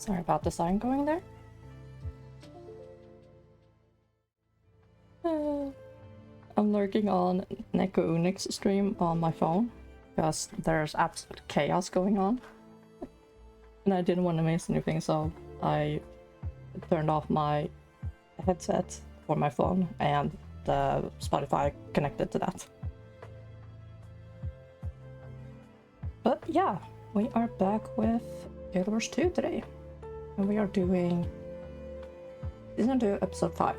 Sorry about the sign going there. I'm lurking on Neko Unix stream on my phone because there's absolute chaos going on. And I didn't want to miss anything, so I turned off my headset for my phone and the Spotify connected to that. But yeah, we are back with Guild Wars 2 today. And we are doing Season 2, Episode 5.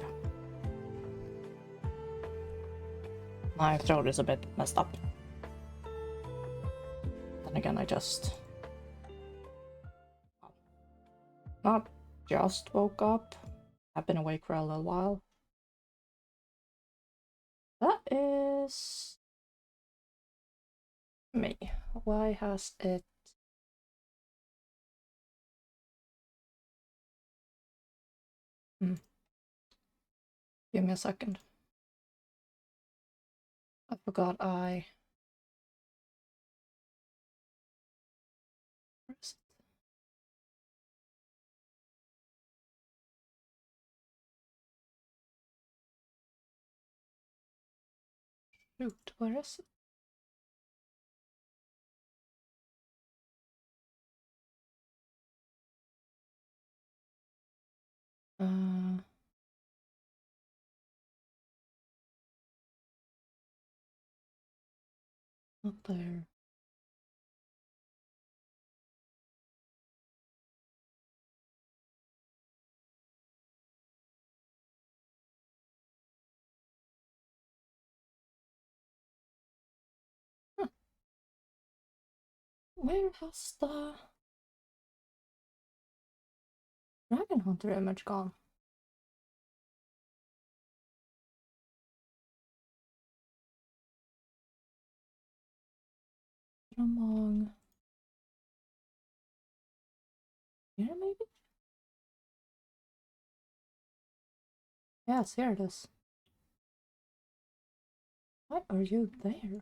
My throat is a bit messed up. Then again, I just... not just woke up. I've been awake for a little while. That is... me. Why has it... Give me a second. I forgot I... Where is it? Shoot, where is it? Not there. Huh. Where has the Dragon Hunter image gone? Among... here, maybe? Yes, here it is. Why are you there?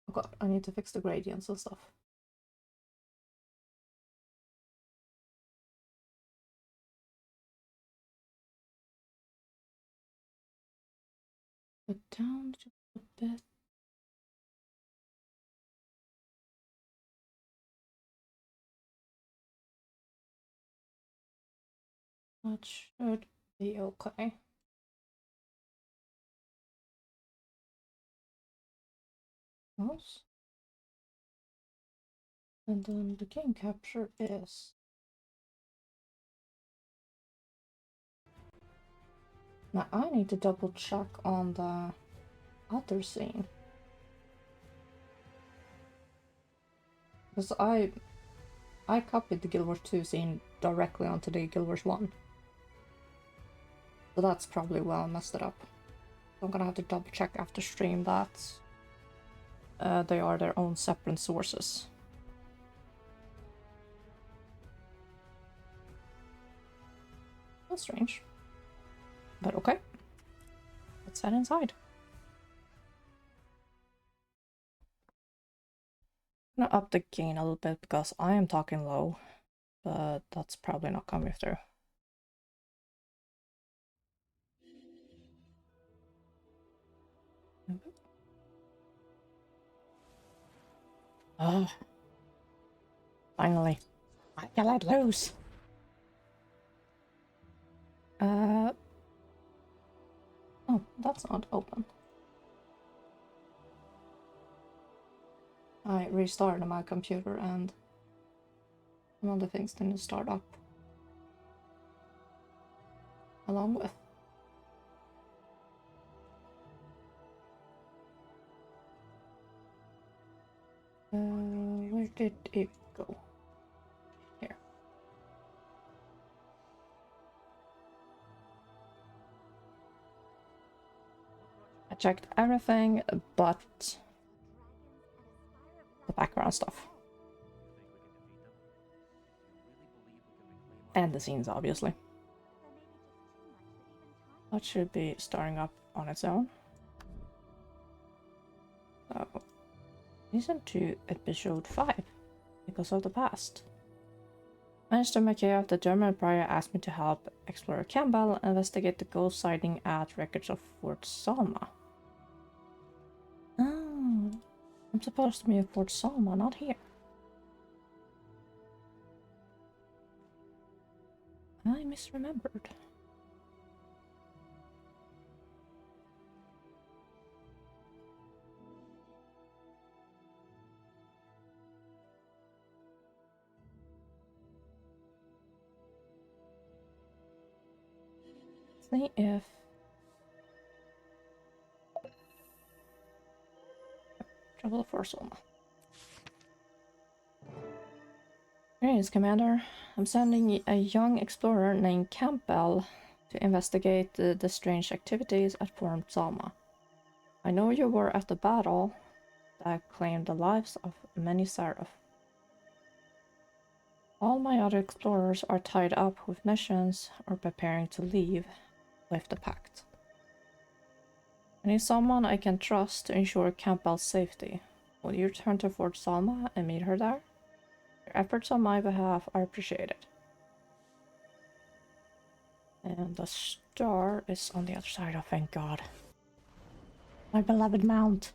Oh god, I need to fix the gradients and stuff. Put down just a bit. That should be okay. Close. And then the game capture is... now I need to double check on the other scene. Because I copied the Guild Wars 2 scene directly onto the Guild Wars 1. So that's probably why I messed it up. So I'm gonna have to double check after stream that they are their own separate sources. That's strange. But okay. Let's head inside. I'm gonna up the gain a little bit because I am talking low, but that's probably not coming through. Oh, finally. I can let loose. Oh, that's not open. I restarted my computer and one of the things didn't start up. Along with. Where did it go? Here. I checked everything but the background stuff. And the scenes, obviously. That should be starting up on its own. So, Listen to episode 5, because of the past. Mr. McKay of the German Prior asked me to help Explorer Campbell investigate the ghost sighting at records of Fort Salma. Oh, I'm supposed to be in Fort Salma, not here. I misremembered. See if travel for Salma. Greetings, Commander. I'm sending a young explorer named Campbell to investigate the strange activities at Fort Salma. I know you were at the battle that claimed the lives of many Seraph. All my other explorers are tied up with missions or preparing to leave with the Pact. I need someone I can trust to ensure Campbell's safety. Will you return to Fort Salma and meet her there? Your efforts on my behalf are appreciated. And the star is on the other side. Oh, thank God. My beloved mount.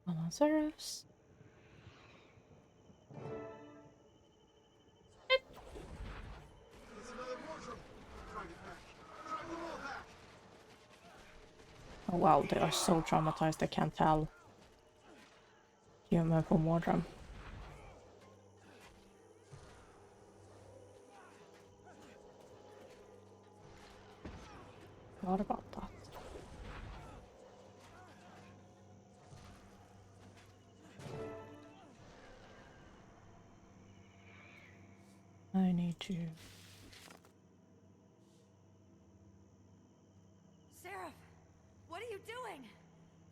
Come on, Seraphs. Oh wow, they are so traumatized I can't tell human from Wardrum. What about that? I need to... Seraph, what are you doing?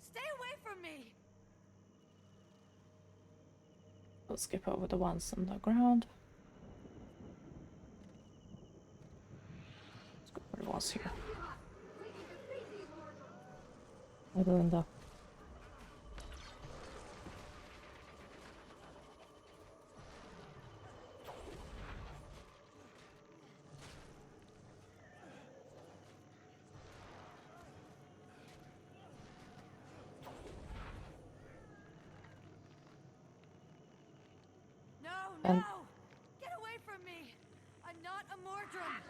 Stay away from me! I'll skip over the ones on the ground. Let's go for the ones here. Other than that. No! Get away from me! I'm not a Mordrum!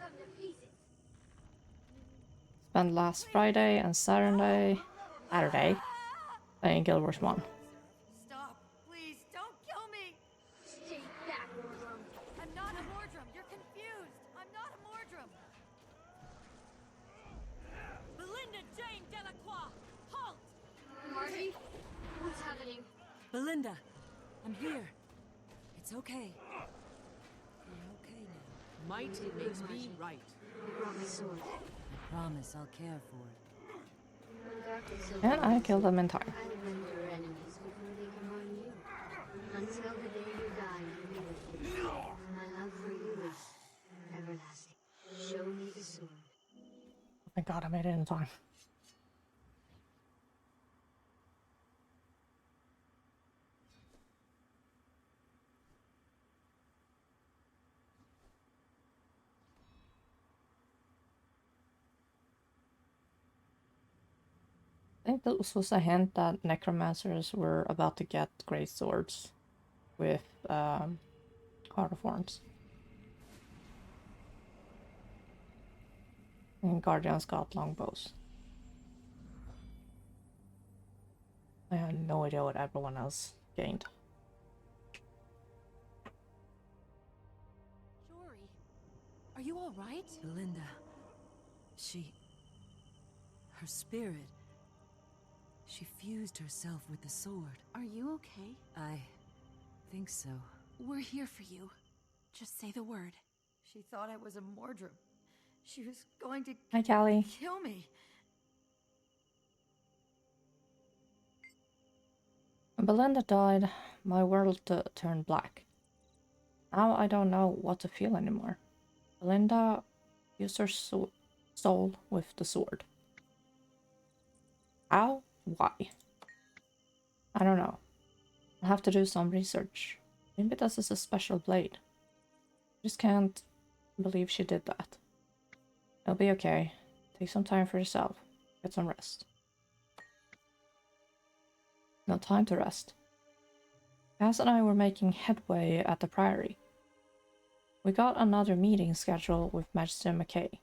Spent last Friday and Saturday playing Guild Wars 1. Stop! Please, don't kill me! Stay back, Mordrum! I'm not a Mordrum! You're confused! I'm not a Mordrum! Belinda Jane Delacroix! Halt! Marty, what's happening? Belinda, I'm here. It's okay. You're okay now. Might makes me right. You brought my sword. I promise I'll care for it. When darkness is And I killed them in time. I'll rend your enemies before they can harm you. Until the day you die, you live. My love for you is everlasting. Show me the sword. Oh my God, I made it in time. I think this was a hint that necromancers were about to get great swords with Heart of Horns. And Guardians got longbows. I have no idea what everyone else gained. Jory, are you all right? Belinda, her spirit, she fused herself with the sword. Are you okay? I think so. We're here for you. Just say the word. She thought I was a Mordrum. She was going to Hi, Callie. kill me. Belinda died, my world turned black. Now I don't know what to feel anymore. Belinda used her soul with the sword. How? Why? I don't know. I'll have to do some research. Maybe this is a special blade. I just can't believe she did that. It'll be okay. Take some time for yourself. Get some rest. No time to rest. Cass and I were making headway at the Priory. We got another meeting scheduled with Magister McKay.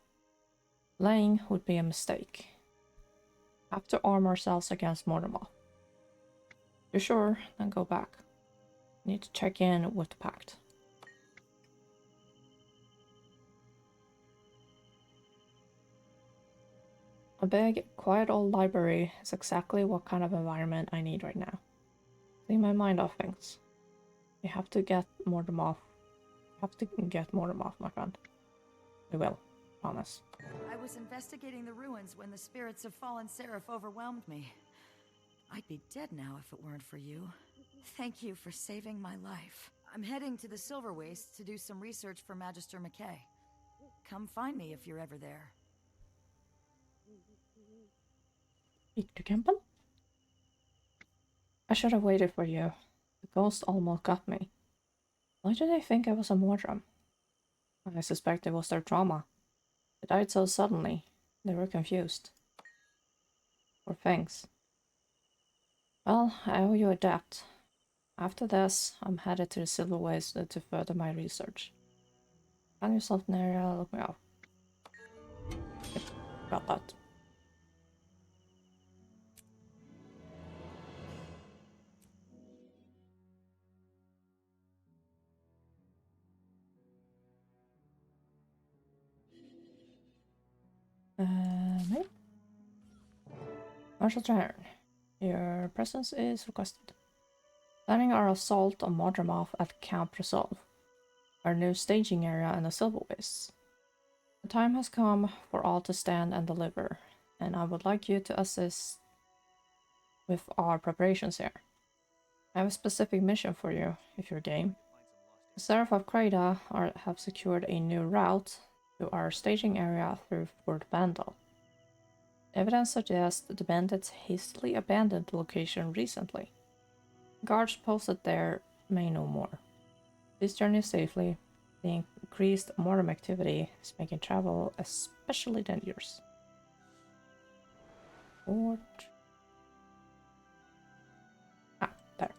Laying would be a mistake. Have to arm ourselves against Mortimer. You're sure? Then go back. Need to check in with the Pact. A big, quiet old library is exactly what kind of environment I need right now. Clean my mind off things. You have to get Mortimer off. My friend. We will. Promise. I was investigating the ruins when the spirits of fallen Seraph overwhelmed me. I'd be dead now if it weren't for you. Thank you for saving my life. I'm heading to the Silver Waste to do some research for Magister McKay. Come find me if you're ever there. Victor Campbell? I should have waited for you. The ghost almost got me. Why did they think I was a Mordrum? I suspect it was their trauma. They died so suddenly. They were confused. Poor things. Well, I owe you a debt. After this, I'm headed to the Silver Waste to further my research. Find yourself an area, look me up. Yep, got that. Maybe? Marshal Turn. Your presence is requested. Planning our assault on Modramov at Camp Resolve, our new staging area in the Silver Wastes. The time has come for all to stand and deliver, and I would like you to assist with our preparations here. I have a specific mission for you, if you're game. The Seraph of Kreda have secured a new route to our staging area through Fort Vandal. Evidence suggests the bandits hastily abandoned the location recently. Guards posted there may know more. Please journey safely. The increased Mortem activity is making travel especially dangerous. Fort. Ah, there.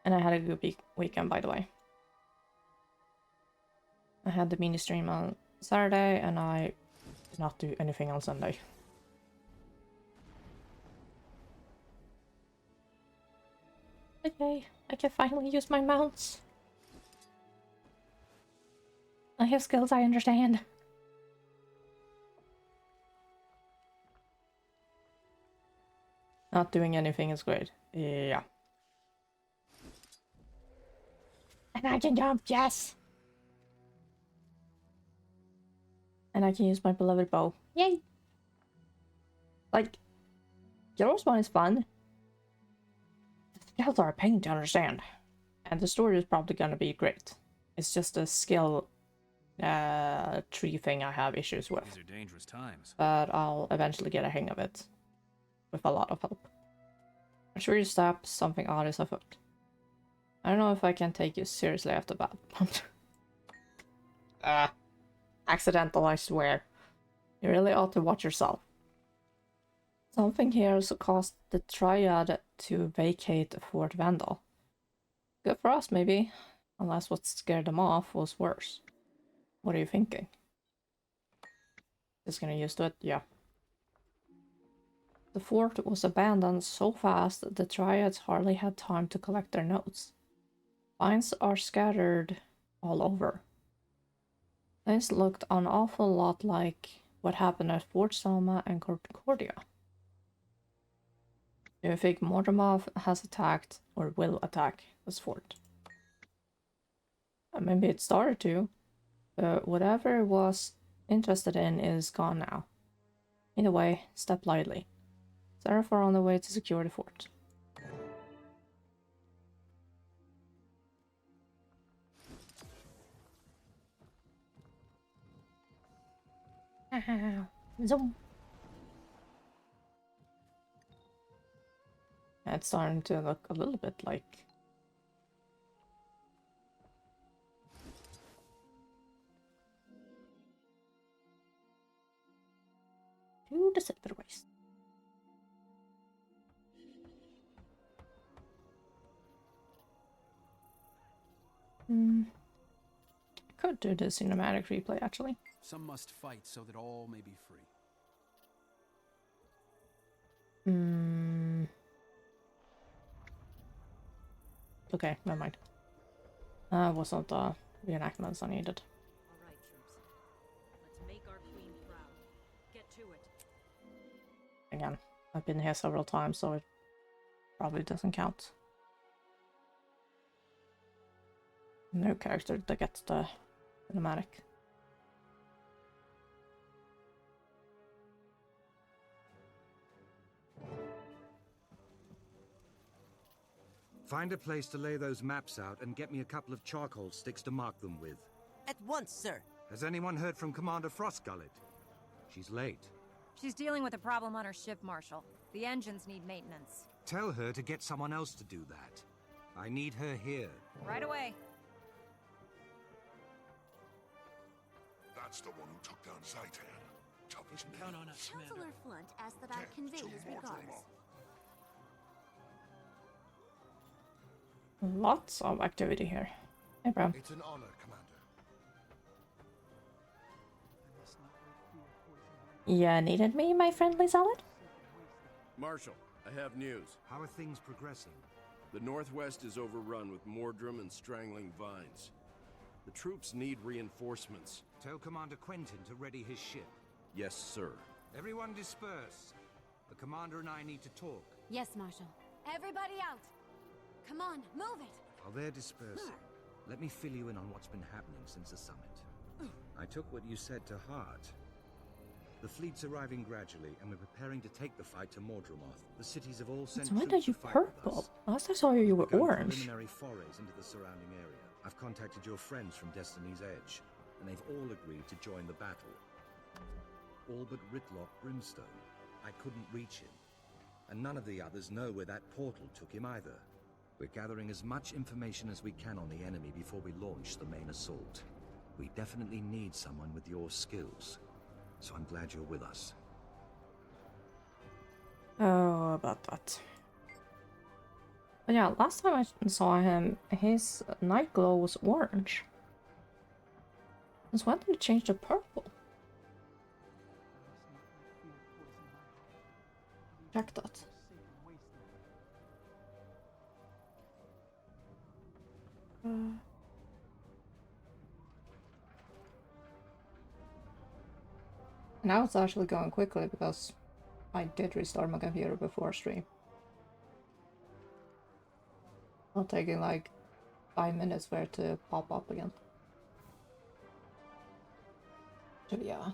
And I had a good weekend, by the way. I had the mini stream on Saturday, and I did not do anything on Sunday. Okay, I can finally use my mounts. I have skills I understand. Not doing anything is great. Yeah. And I can jump, yes! And I can use my beloved bow. Yay! Like, Heroes 1 is fun. The skills are a pain to understand. And the story is probably gonna be great. It's just a skill tree thing I have issues with. These are dangerous times. But I'll eventually get a hang of it. With a lot of help. I'm sure you stop something odd is afoot. I don't know if I can take you seriously after that. Accidental, I swear. You really ought to watch yourself. Something here has caused the Triad to vacate Fort Vandal. Good for us, maybe. Unless what scared them off was worse. What are you thinking? Just gonna use it? Yeah. The fort was abandoned so fast that the Triads hardly had time to collect their notes. Finds are scattered all over. This looked an awful lot like what happened at Fort Selma and Concordia. Do you think Mordramov has attacked or will attack this fort? Maybe it started to. But whatever it was interested in is gone now. Either way, step lightly. Seraph are on the way to secure the fort. Zoom. It's starting to look a little bit like to the silver waste. Could do the cinematic replay actually. Some must fight so that all may be free. Okay, never mind. Wasn't the reenactments I needed. All right, troops. Let's make our queen proud. Get to it. Again, I've been here several times, so it probably doesn't count. No character that gets the cinematic. Find a place to lay those maps out and get me a couple of charcoal sticks to mark them with. At once, sir. Has anyone heard from Commander Frostgullet? She's late. She's dealing with a problem on her ship, Marshal. The engines need maintenance. Tell her to get someone else to do that. I need her here. Right away. That's the one who took down Zaitan. Tough as nails. Count on us, Commander. Chancellor Flunt asked that I convey his regards. Lots of activity here. Hey, bro. It's an honor, Commander. You needed me, my friendly salad? Marshal, I have news. How are things progressing? The Northwest is overrun with Mordrum and strangling vines. The troops need reinforcements. Tell Commander Quentin to ready his ship. Yes, sir. Everyone disperse. The Commander and I need to talk. Yes, Marshal. Everybody out! Come on, move it! While they're dispersing, let me fill you in on what's been happening since the summit. I took what you said to heart. The fleet's arriving gradually, and we're preparing to take the fight to Mordremoth. The cities have all sent So why troops are you to fight with purple? us. Last I saw you, you were We're going orange. preliminary forays into the surrounding area. I've contacted your friends from Destiny's Edge, and they've all agreed to join the battle. All but Ritlock Brimstone. I couldn't reach him, and none of the others know where that portal took him either. We're gathering as much information as we can on the enemy before we launch the main assault. We definitely need someone with your skills, so I'm glad you're with us. Oh, about that. But yeah, last time I saw him, his night glow was orange. Since when did it change to purple? Check that. Now it's actually going quickly because I did restart my computer before stream. Not taking like 5 minutes for it to pop up again. So yeah.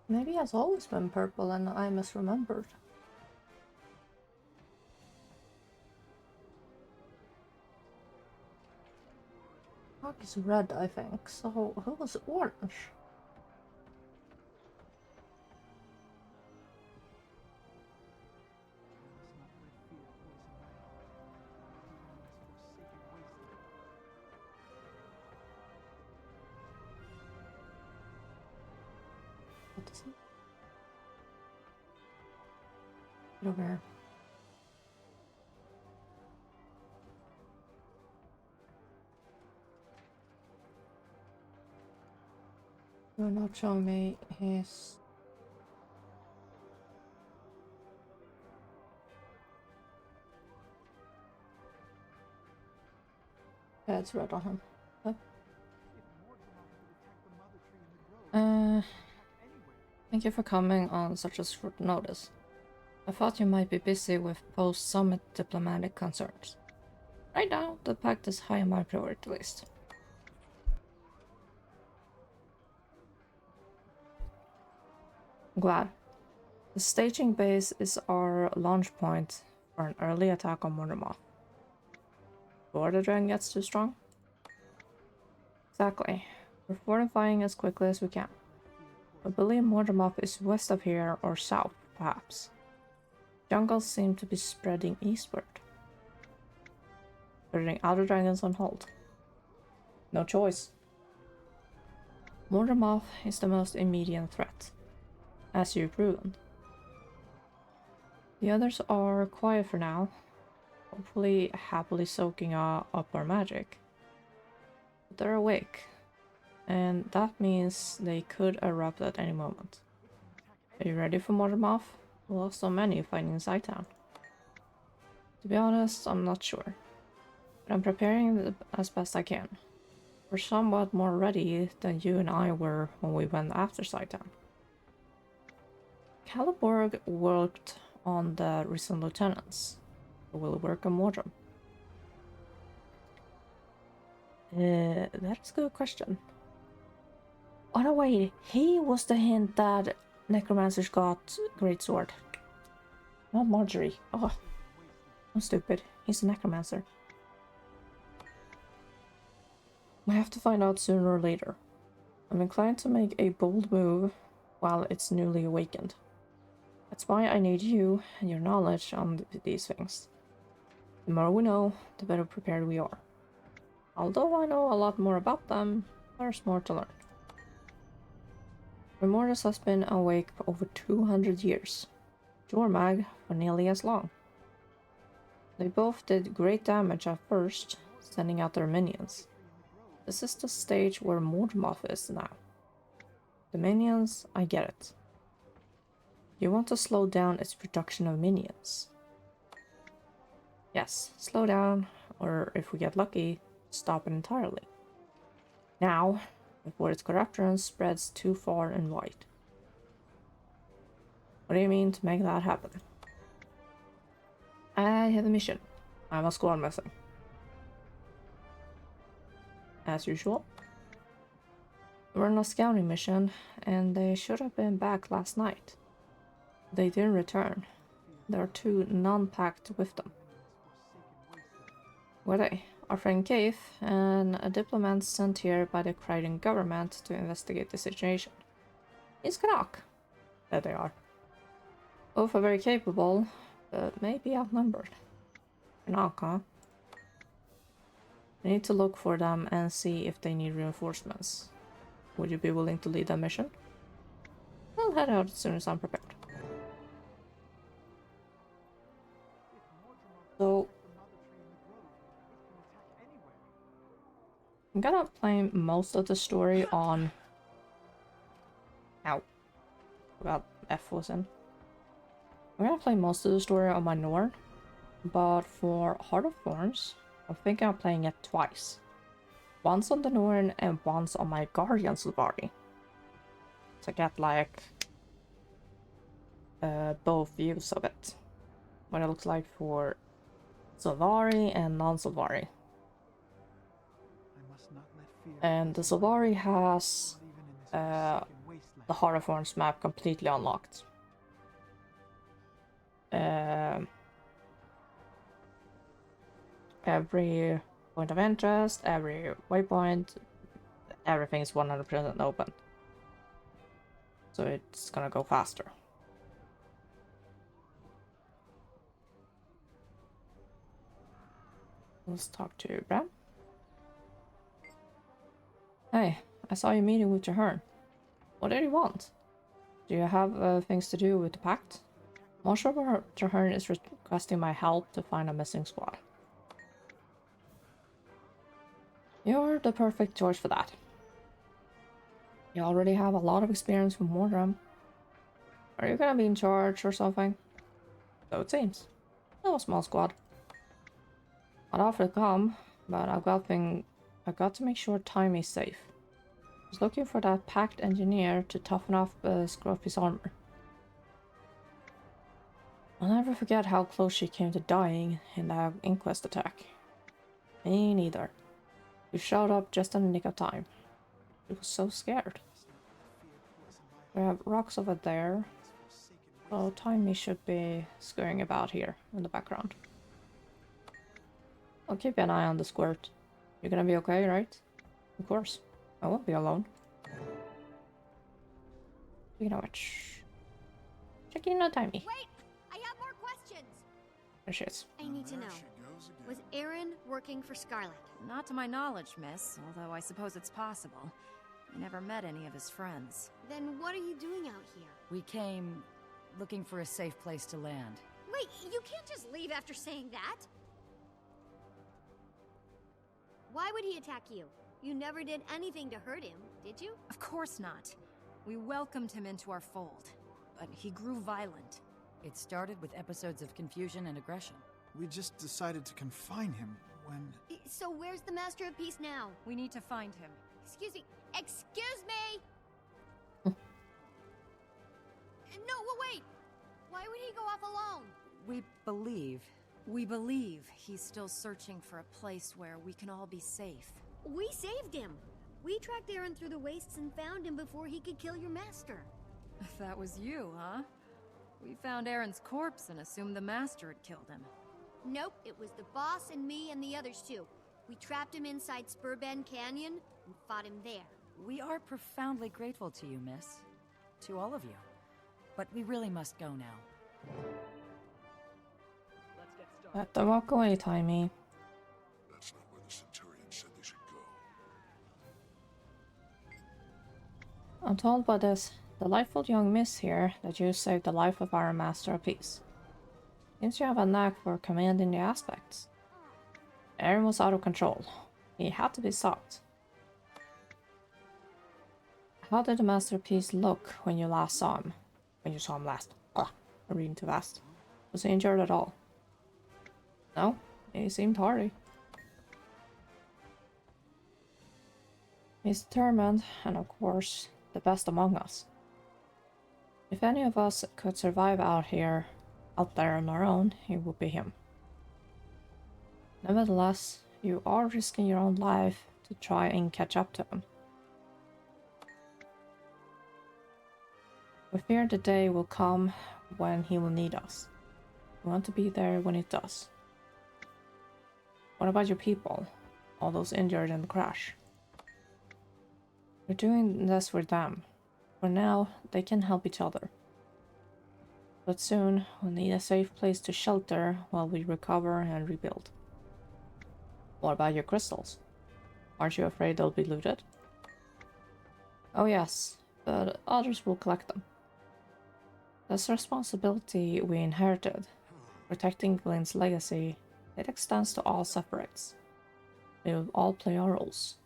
Maybe it has always been purple and I misremembered. Rock is red, I think. So who was orange? What is it? Get over here. You're not showing me his... Yeah, it's red on him. Huh? Thank you for coming on such a short notice. I thought you might be busy with post-summit diplomatic concerns. Right now, the pact is high on my priority list. I'm glad. The staging base is our launch point for an early attack on Mortimer. Before the dragon gets too strong? Exactly. We're fortifying as quickly as we can. I believe Mortimer is west of here or south, perhaps. Jungles seem to be spreading eastward. Putting other dragons on hold. No choice. Mortimer is the most immediate threat, as you've proven. The others are quiet for now, hopefully happily soaking up our magic. But they're awake, and that means they could erupt at any moment. Are you ready for Mortimer? We lost so many fighting inside town. To be honest, I'm not sure, but I'm preparing as best I can. We're somewhat more ready than you and I were when we went after Saitan. Caliborg worked on the recent lieutenants, who will work on Mordrum. That's a good question. Oh no, wait, he was the hint that necromancers got greatsword. Not Marjorie. Oh, I'm stupid. He's a necromancer. We have to find out sooner or later. I'm inclined to make a bold move while it's newly awakened. That's why I need you and your knowledge on these things. The more we know, the better prepared we are. Although I know a lot more about them, there's more to learn. Remordus has been awake for over 200 years. Jormag for nearly as long. They both did great damage at first, sending out their minions. This is the stage where Mortimer is now. The minions, I get it. You want to slow down its production of minions. Yes, slow down, or if we get lucky, stop it entirely. Now, before its corruption spreads too far and wide. What do you mean to make that happen? I have a mission. I have a squad missing. As usual. We're on a scouting mission, and they should have been back last night. They didn't return. There are two non-packed with them. Were they? Our friend Cave and a diplomat sent here by the Crichton government to investigate the situation. It's Canuck. There they are. Both are very capable, but maybe outnumbered. Canuck, huh? We need to look for them and see if they need reinforcements. Would you be willing to lead that mission? I'll head out as soon as I'm prepared. So, I'm gonna play most of the story on... Ow. Forgot F was in. I'm gonna play most of the story on my Norn, but for Heart of Thorns, I'm thinking of playing it twice. Once on the Norn and once on my Guardian Sylvari. To get like both views of it. What it looks like for Sylvari and non-Sylvari. And the Sylvari has the Heart of Thorns map completely unlocked. Every point of interest, every waypoint, everything is 100% open. So it's gonna go faster. Let's talk to Bram. Hey, I saw you meeting with Jahern. What did you want? Do you have things to do with the pact? Marshal Jahern is requesting my help to find a missing squad. You're the perfect choice for that. You already have a lot of experience with Mordram. Are you gonna be in charge or something? So it seems. No small squad. I'd offer to come, but I've got to make sure time is safe. I was looking for that packed engineer to toughen up Scruffy's armor. I'll never forget how close she came to dying in that inquest attack. Me neither. You showed up just in the nick of time. She was so scared. We have rocks over there. So Timmy should be scurrying about here in the background. I'll keep an eye on the squirt. You're gonna be okay, right? Of course. I won't be alone. Speaking of which... checking on Timmy. Wait! I have more questions! There she is. I need to know. Was Aaron working for Scarlet? Not to my knowledge, miss, although I suppose it's possible. I never met any of his friends. Then what are you doing out here? We came looking for a safe place to land. Wait, you can't just leave after saying that! Why would he attack you? You never did anything to hurt him, did you? Of course not. We welcomed him into our fold, but he grew violent. It started with episodes of confusion and aggression. We just decided to confine him when... So where's the Master of Peace now? We need to find him. Excuse me. Excuse me! No, wait! Why would he go off alone? We believe He's still searching for a place where we can all be safe. We saved him! We tracked Aaron through the wastes and found him before he could kill your master. That was you, huh? We found Aaron's corpse and assumed the master had killed him. Nope, it was the boss and me and the others too. We trapped him inside Spurbend Canyon and fought him there. We are profoundly grateful to you, miss. To all of you. But we really must go now. Let them walk away, Timmy. That's not where the Centurion said they should go. I'm told by this delightful young miss here that you saved the life of our Master of Peace. Seems you have a knack for commanding the aspects. Aaron was out of control. He had to be stopped. How did the Master of Peace look when you last saw him? When you saw him last? I'm reading too fast. Was he injured at all? No, he seemed hardy. He's determined, and of course, the best among us. If any of us could survive out there on our own, it would be him. Nevertheless, you are risking your own life to try and catch up to him. We fear the day will come when he will need us. We want to be there when it does. What about your people? All those injured in the crash? We're doing this for them. For now, they can help each other. But soon, we'll need a safe place to shelter while we recover and rebuild. What about your crystals? Aren't you afraid they'll be looted? Oh yes, but others will collect them. That's a responsibility we inherited. Protecting Glenn's legacy, it extends to all separates. We will all play our roles.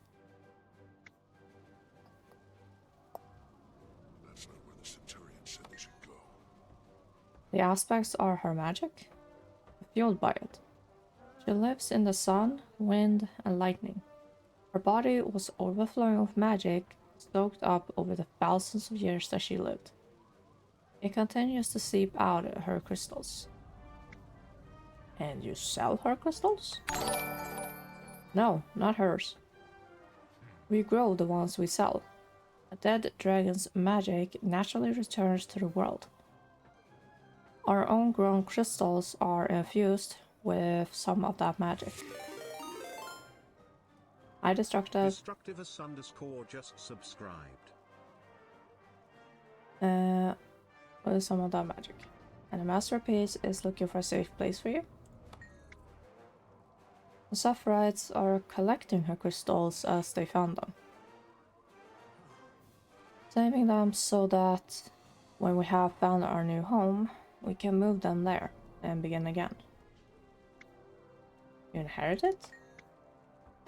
That's not where the Centurion said they should go. The aspects are her magic, fueled by it. She lives in the sun, wind, and lightning. Her body was overflowing with magic, soaked up over the thousands of years that she lived. It continues to seep out of her crystals. And you sell her crystals? No, not hers. We grow the ones we sell. A dead dragon's magic naturally returns to the world. Our own grown crystals are infused with some of that magic. Hi, Destructive. Destructivus_ just subscribed. What is some of that magic? And the Masterpiece is looking for a safe place for you. The Sufferites are collecting her crystals as they found them. Saving them so that when we have found our new home, we can move them there and begin again. You inherit it?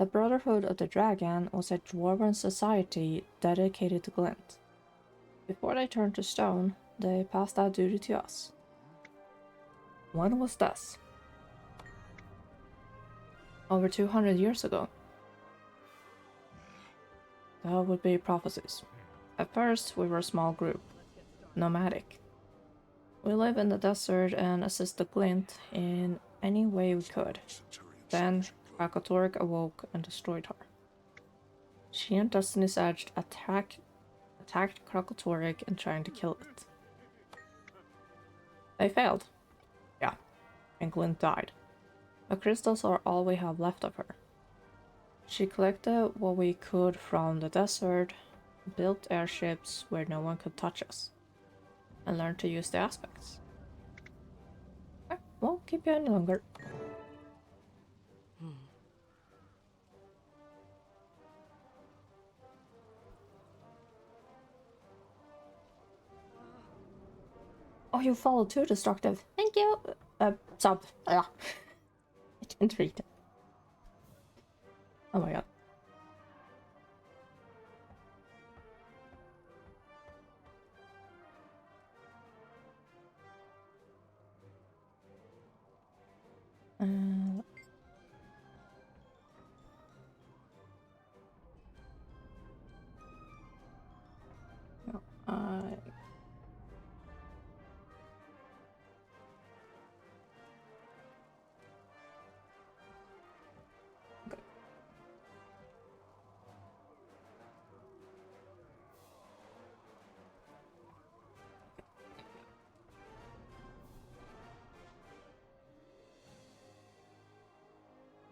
The Brotherhood of the Dragon was a dwarven society dedicated to glint. Before they turned to stone, they passed that duty to us. When was this? Over 200 years ago. That would be prophecies. At first, we were a small group, nomadic. We live in the desert and assist the glint in any way we could. Then, Krakatorrik awoke and destroyed her. She and Destiny's Edge attacked Krakatorrik and trying to kill it. They failed. Yeah, and Glint died. The crystals are all we have left of her. She collected what we could from the desert, built airships where no one could touch us, and learned to use the aspects. Okay, won't keep you any longer. Oh, you followed too destructive. Thank you. Sub. I didn't read it. Oh my god.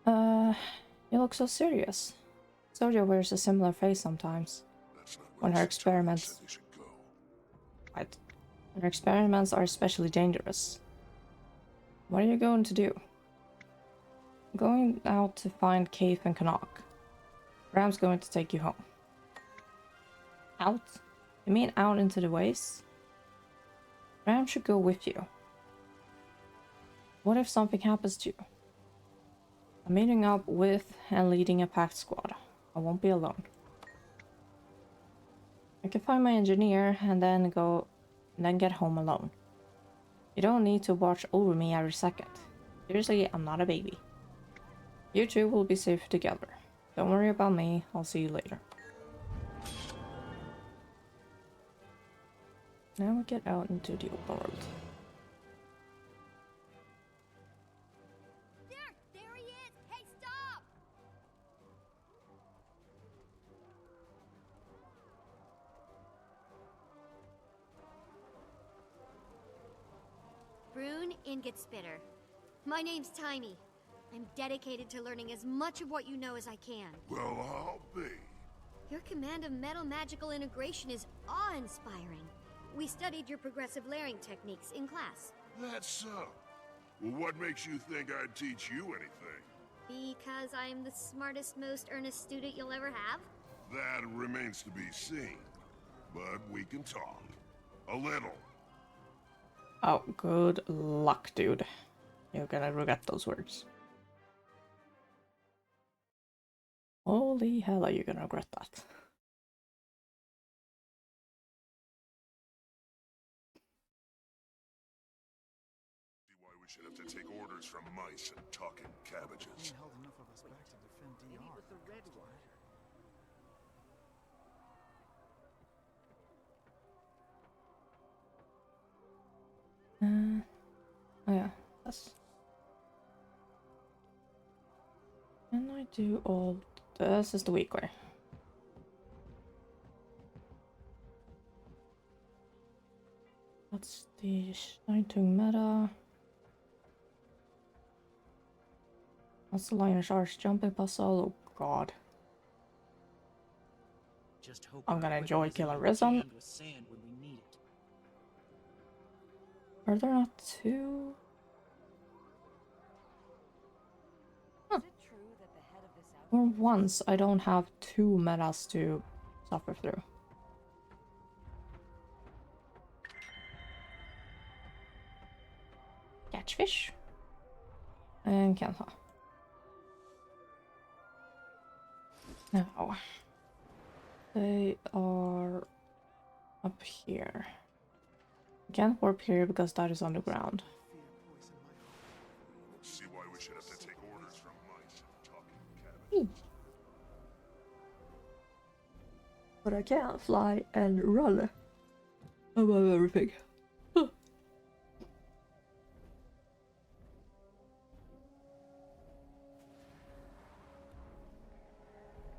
No, you look so serious. Soja wears a similar face sometimes. When her experiments... What? When her experiments are especially dangerous. What are you going to do? I'm going out to find Keith and Canuck. Ram's going to take you home. Out? You mean out into the wastes? Ram should go with you. What if something happens to you? I'm meeting up with and leading a pact squad. I won't be alone. I can find my engineer and then get home alone. You don't need to watch over me every second. Seriously, I'm not a baby. You two will be safe together. Don't worry about me, I'll see you later. Now we get out into the open world. There he is! Hey, stop! Brune Ingot Spitter. My name's Tiny. I'm dedicated to learning as much of what you know as I can. Well, I'll be. Your command of metal magical integration is awe-inspiring. We studied your progressive layering techniques in class. That's so. Well, what makes you think I'd teach you anything? Because I'm the smartest, most earnest student you'll ever have? That remains to be seen. But we can talk. A little. Oh, good luck, dude. You're gonna regret those words. Holy hell, are you gonna regret that? Why we should have to take orders from mice and talking cabbages. Held enough of us back to defend DR. With the red one. Oh yeah, that's... Can I do all... This is the weak way. That's the Shining meta. That's the Lion Shark's jumping puzzle. Oh god. Just hope I'm gonna enjoy killing Risen. with sand when we need it. Are there not two? Huh. For once, I don't have two metas to suffer through. Catch fish. And Kentha. Now, they are up here. I can't warp here because that is underground. See why we should have to take orders from mice in the talking cabin. But I can't fly and run above everything.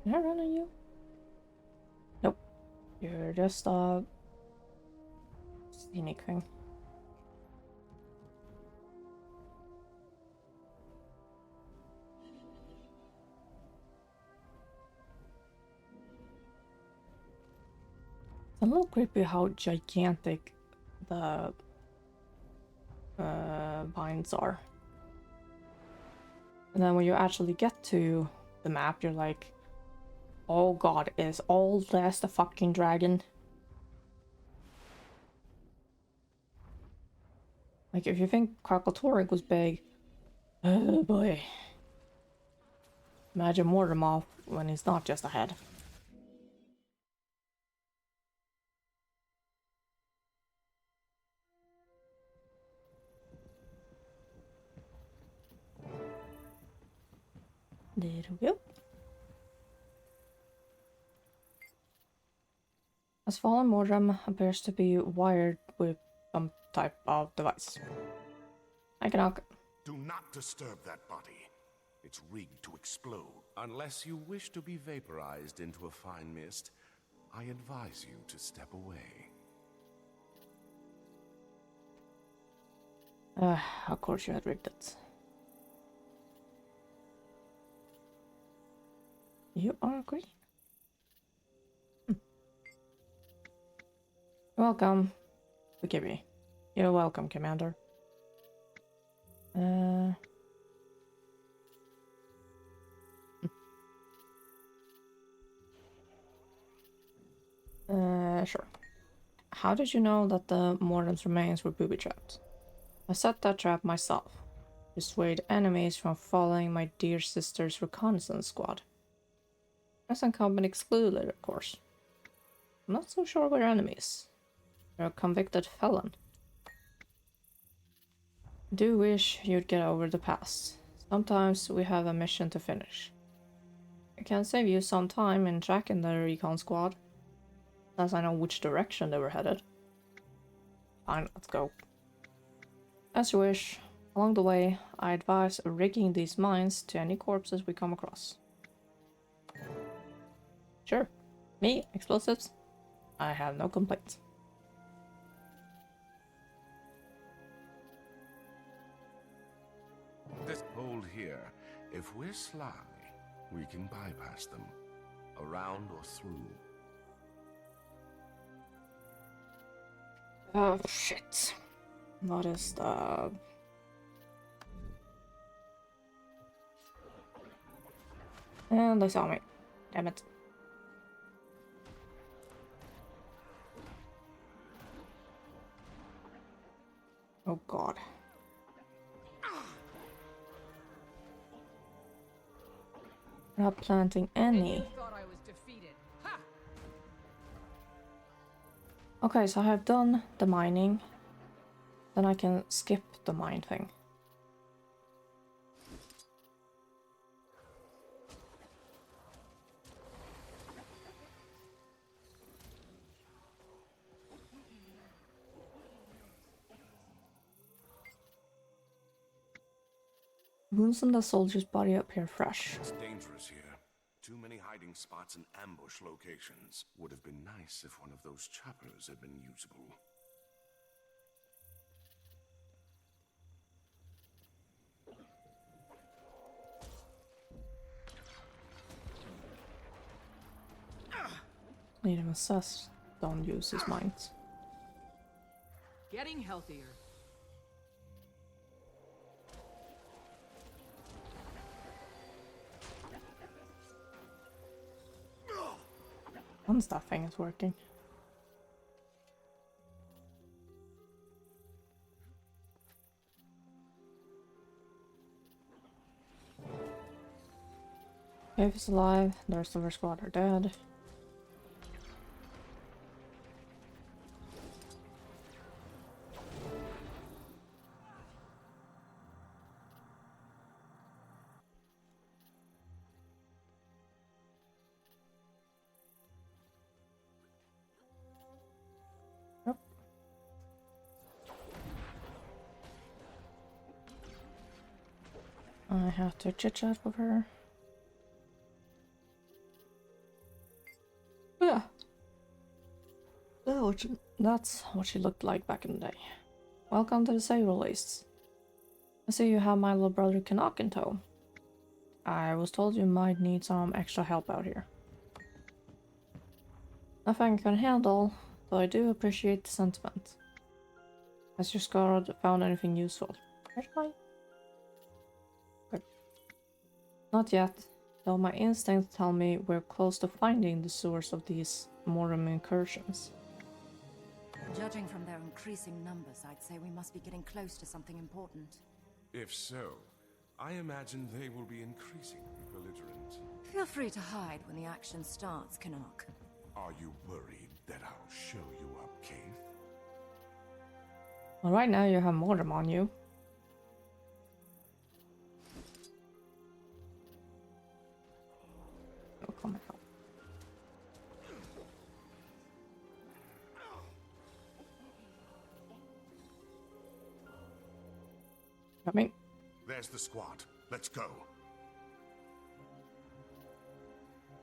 Can I run on you? Nope. You're just a scenic thing. It's a little creepy how gigantic the vines are. And then when you actually get to the map, you're like, oh god, is all this the fucking dragon? Like, if you think Krakatorik was big, oh boy. Imagine Mortimer when he's not just a head. There we go. As fallen Mordram appears to be wired with some type of device. I can knock. Do not disturb that body. It's rigged to explode. Unless you wish to be vaporized into a fine mist, I advise you to step away. Of course you had rigged it. You are green. Welcome. Forgive me. You're welcome, Commander. Sure. How did you know that the Mordam's remains were booby-trapped? I set that trap myself. Dissuade enemies from following my dear sister's reconnaissance squad. Present company excluded, of course. I'm not so sure we're enemies. You're a convicted felon. I do wish you'd get over the past. Sometimes we have a mission to finish. I can save you some time in tracking the recon squad, as I know which direction they were headed. Fine, let's go. As you wish. Along the way, I advise rigging these mines to any corpses we come across. Sure. Me, explosives? I have no complaints. This hold here. If we're sly, we can bypass them. Around or through. Oh, shit. What is the... And they saw me. Damn it. Oh god. Not planting any. Okay, so I have done the mining. Then I can skip the mine thing. Wounds on the soldier's body appear fresh. It's dangerous here. Too many hiding spots and ambush locations. Would have been nice if one of those choppers had been usable. Need him assess. Don't use his minds. Getting healthier. Once that thing is working. Cave is alive. The rest of our squad are dead. Yep. I have to chit chat with her. Yeah. That's what she looked like back in the day. Welcome to the Sailor Lists. I see you have my little brother Canuck in tow. I was told you might need some extra help out here. Nothing I can handle, though I do appreciate the sentiment. Has your squad found anything useful? Good. Not yet, though my instincts tell me we're close to finding the source of these Morum incursions. Judging from their increasing numbers, I'd say we must be getting close to something important. If so, I imagine they will be increasingly belligerent. Feel free to hide when the action starts, Canuck. Are you worried that I'll show you up, Cave? Well, right now you have Morum on you. Oh, come on. Coming. There's the squad. Let's go.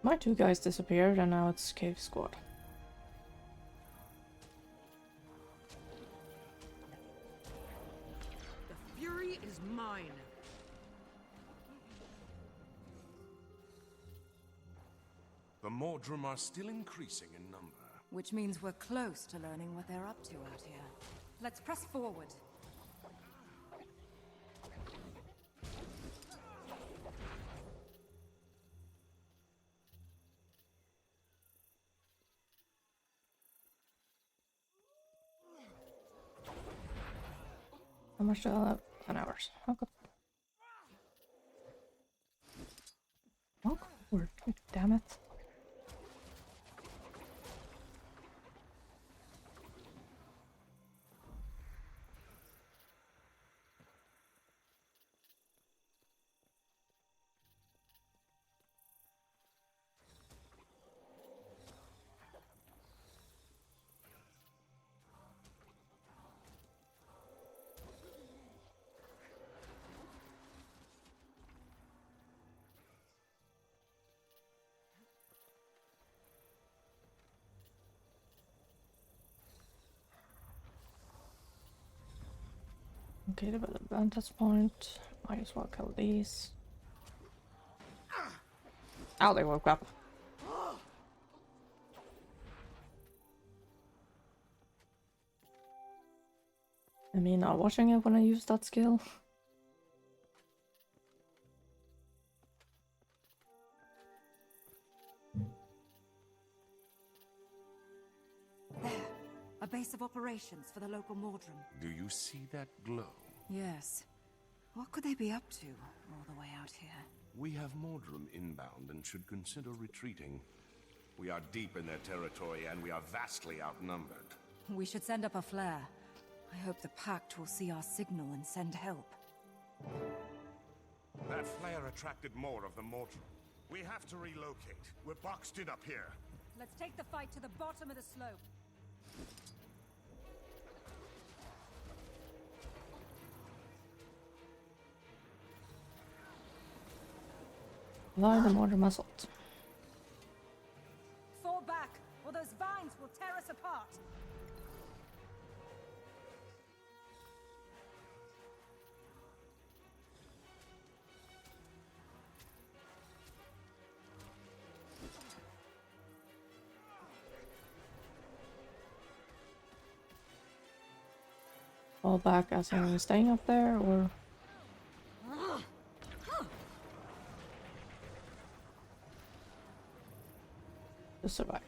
My two guys disappeared and now it's Cave Squad. The fury is mine. The Mordrum are still increasing in number. Which means we're close to learning what they're up to out here. Let's press forward. How much do I have? 10 hours. Okay. Walk forward. Damn it. Okay, the vantage point. Might as well kill these. Oh, they woke up. I mean, not watching it when I use that skill. There. A base of operations for the local Mordrum. Do you see that glow? Yes. What could they be up to all the way out here? We have Mordrum inbound and should consider retreating. We are deep in their territory and we are vastly outnumbered. We should send up a flare. I hope the Pact will see our signal and send help. That flare attracted more of the Mordrum. We have to relocate. We're boxed in up here. Let's take the fight to the bottom of the slope. Lie the Mordrum assault. Fall back, or those vines will tear us apart. Fall back as in staying up there, or to survive.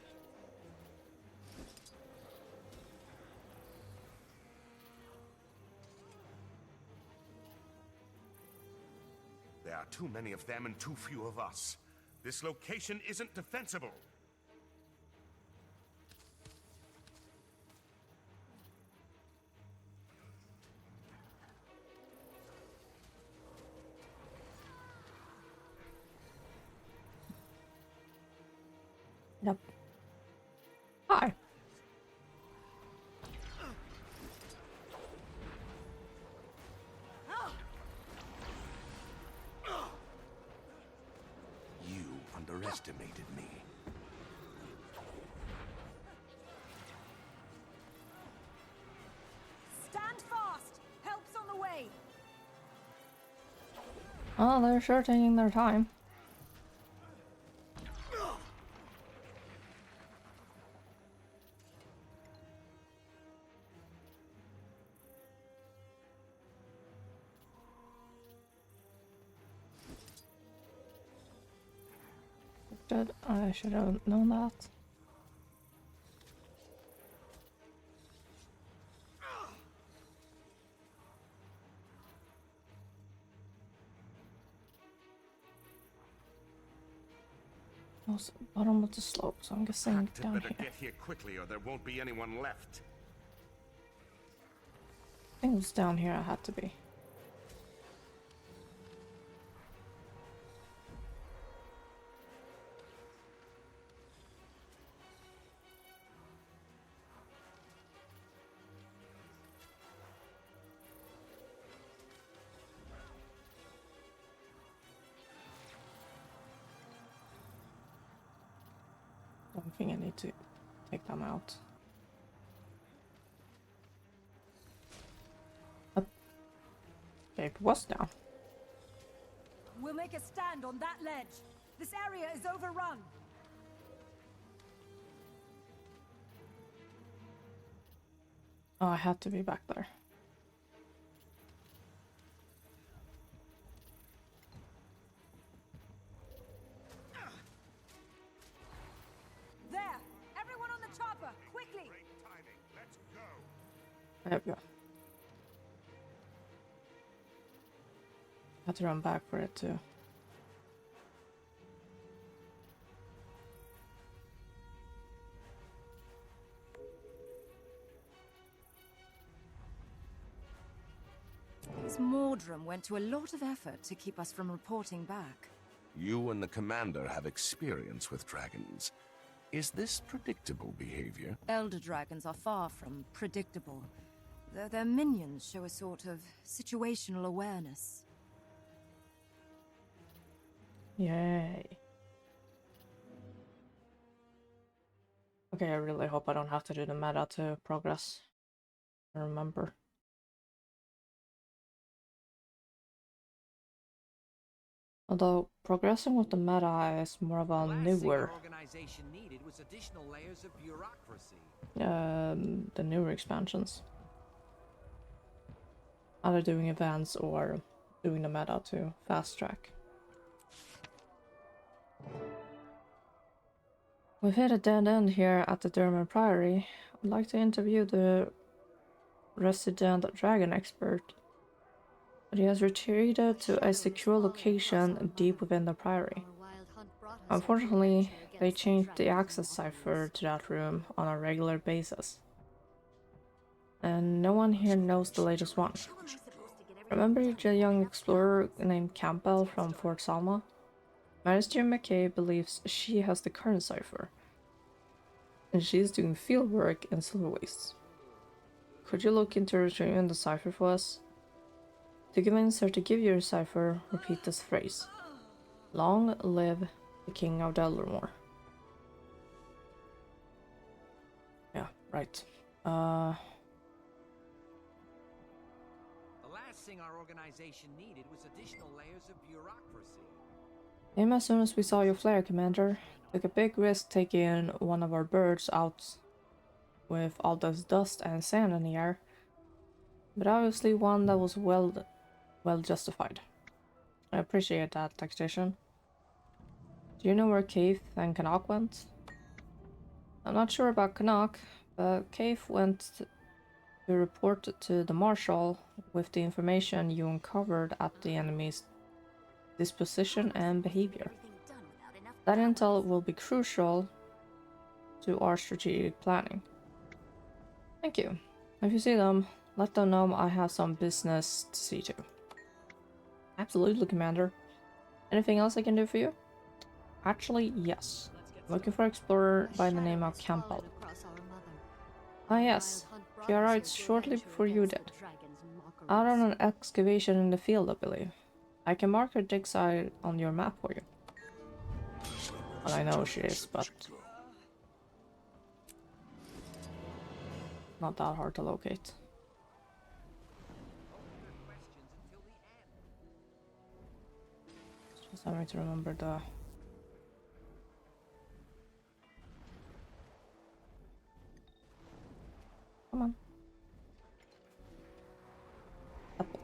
There are too many of them and too few of us. This location isn't defensible. Yep. Hi. You underestimated me. Stand fast! Help's on the way! Oh, they're sure taking their time. I should have known that. That was bottom of the slope, so I'm guessing Pact had down better here. get here quickly or there won't be anyone left. I think it was down here I had to be. Don't think I need to take them out. Up. Okay, it was down. We'll make a stand on that ledge. This area is overrun. Oh, I had to be back there. There! Everyone on the chopper! Quickly! Great timing. Let's go. There we go. Had to run back for it too. This Mordrum went to a lot of effort to keep us from reporting back. You and the commander have experience with dragons. Is this predictable behavior? Elder dragons are far from predictable. Their minions show a sort of situational awareness. Yay. Okay, I really hope I don't have to do the meta to progress. I remember. Although progressing with the meta is more of a newer. Organization needed was additional layers of bureaucracy. The newer expansions. Either doing events or doing the meta to fast track. We've hit a dead end here at the Derman Priory. I'd like to interview the resident dragon expert, but he has retreated to a secure location deep within the Priory. Unfortunately, they changed the access cipher to that room on a regular basis, and no one here knows the latest one. Remember the young explorer named Campbell from Fort Salma? Magister McKay believes she has the current cipher, and she's doing field work in Silver Wastes. Could you look into retrieving the cipher for us? To convince her to give you a cipher, repeat this phrase: "Long live the King of Delramore." Yeah, right. The last thing our organization needed was additional layers of bureaucracy. Came as soon as we saw your flare, Commander. Took a big risk taking one of our birds out with all this dust and sand in the air, but obviously one that was well justified. I appreciate that, tactician. Do you know where Cave and Canuck went? I'm not sure about Canuck, but Cave went to report to the Marshal with the information you uncovered at the enemy's disposition and behavior. Everything done without enough That intel will be crucial to our strategic planning. Thank you. If you see them, let them know I have some business to see to. Absolutely, Commander. Anything else I can do for you? Actually, yes. I'm looking for an explorer by the name of Campbell. Ah yes, she arrived shortly before you did. Out on an excavation in the field, I believe. I can mark her dig site on your map for you. Well, I know she is, but not that hard to locate. Just having to remember the... Come on. Apple.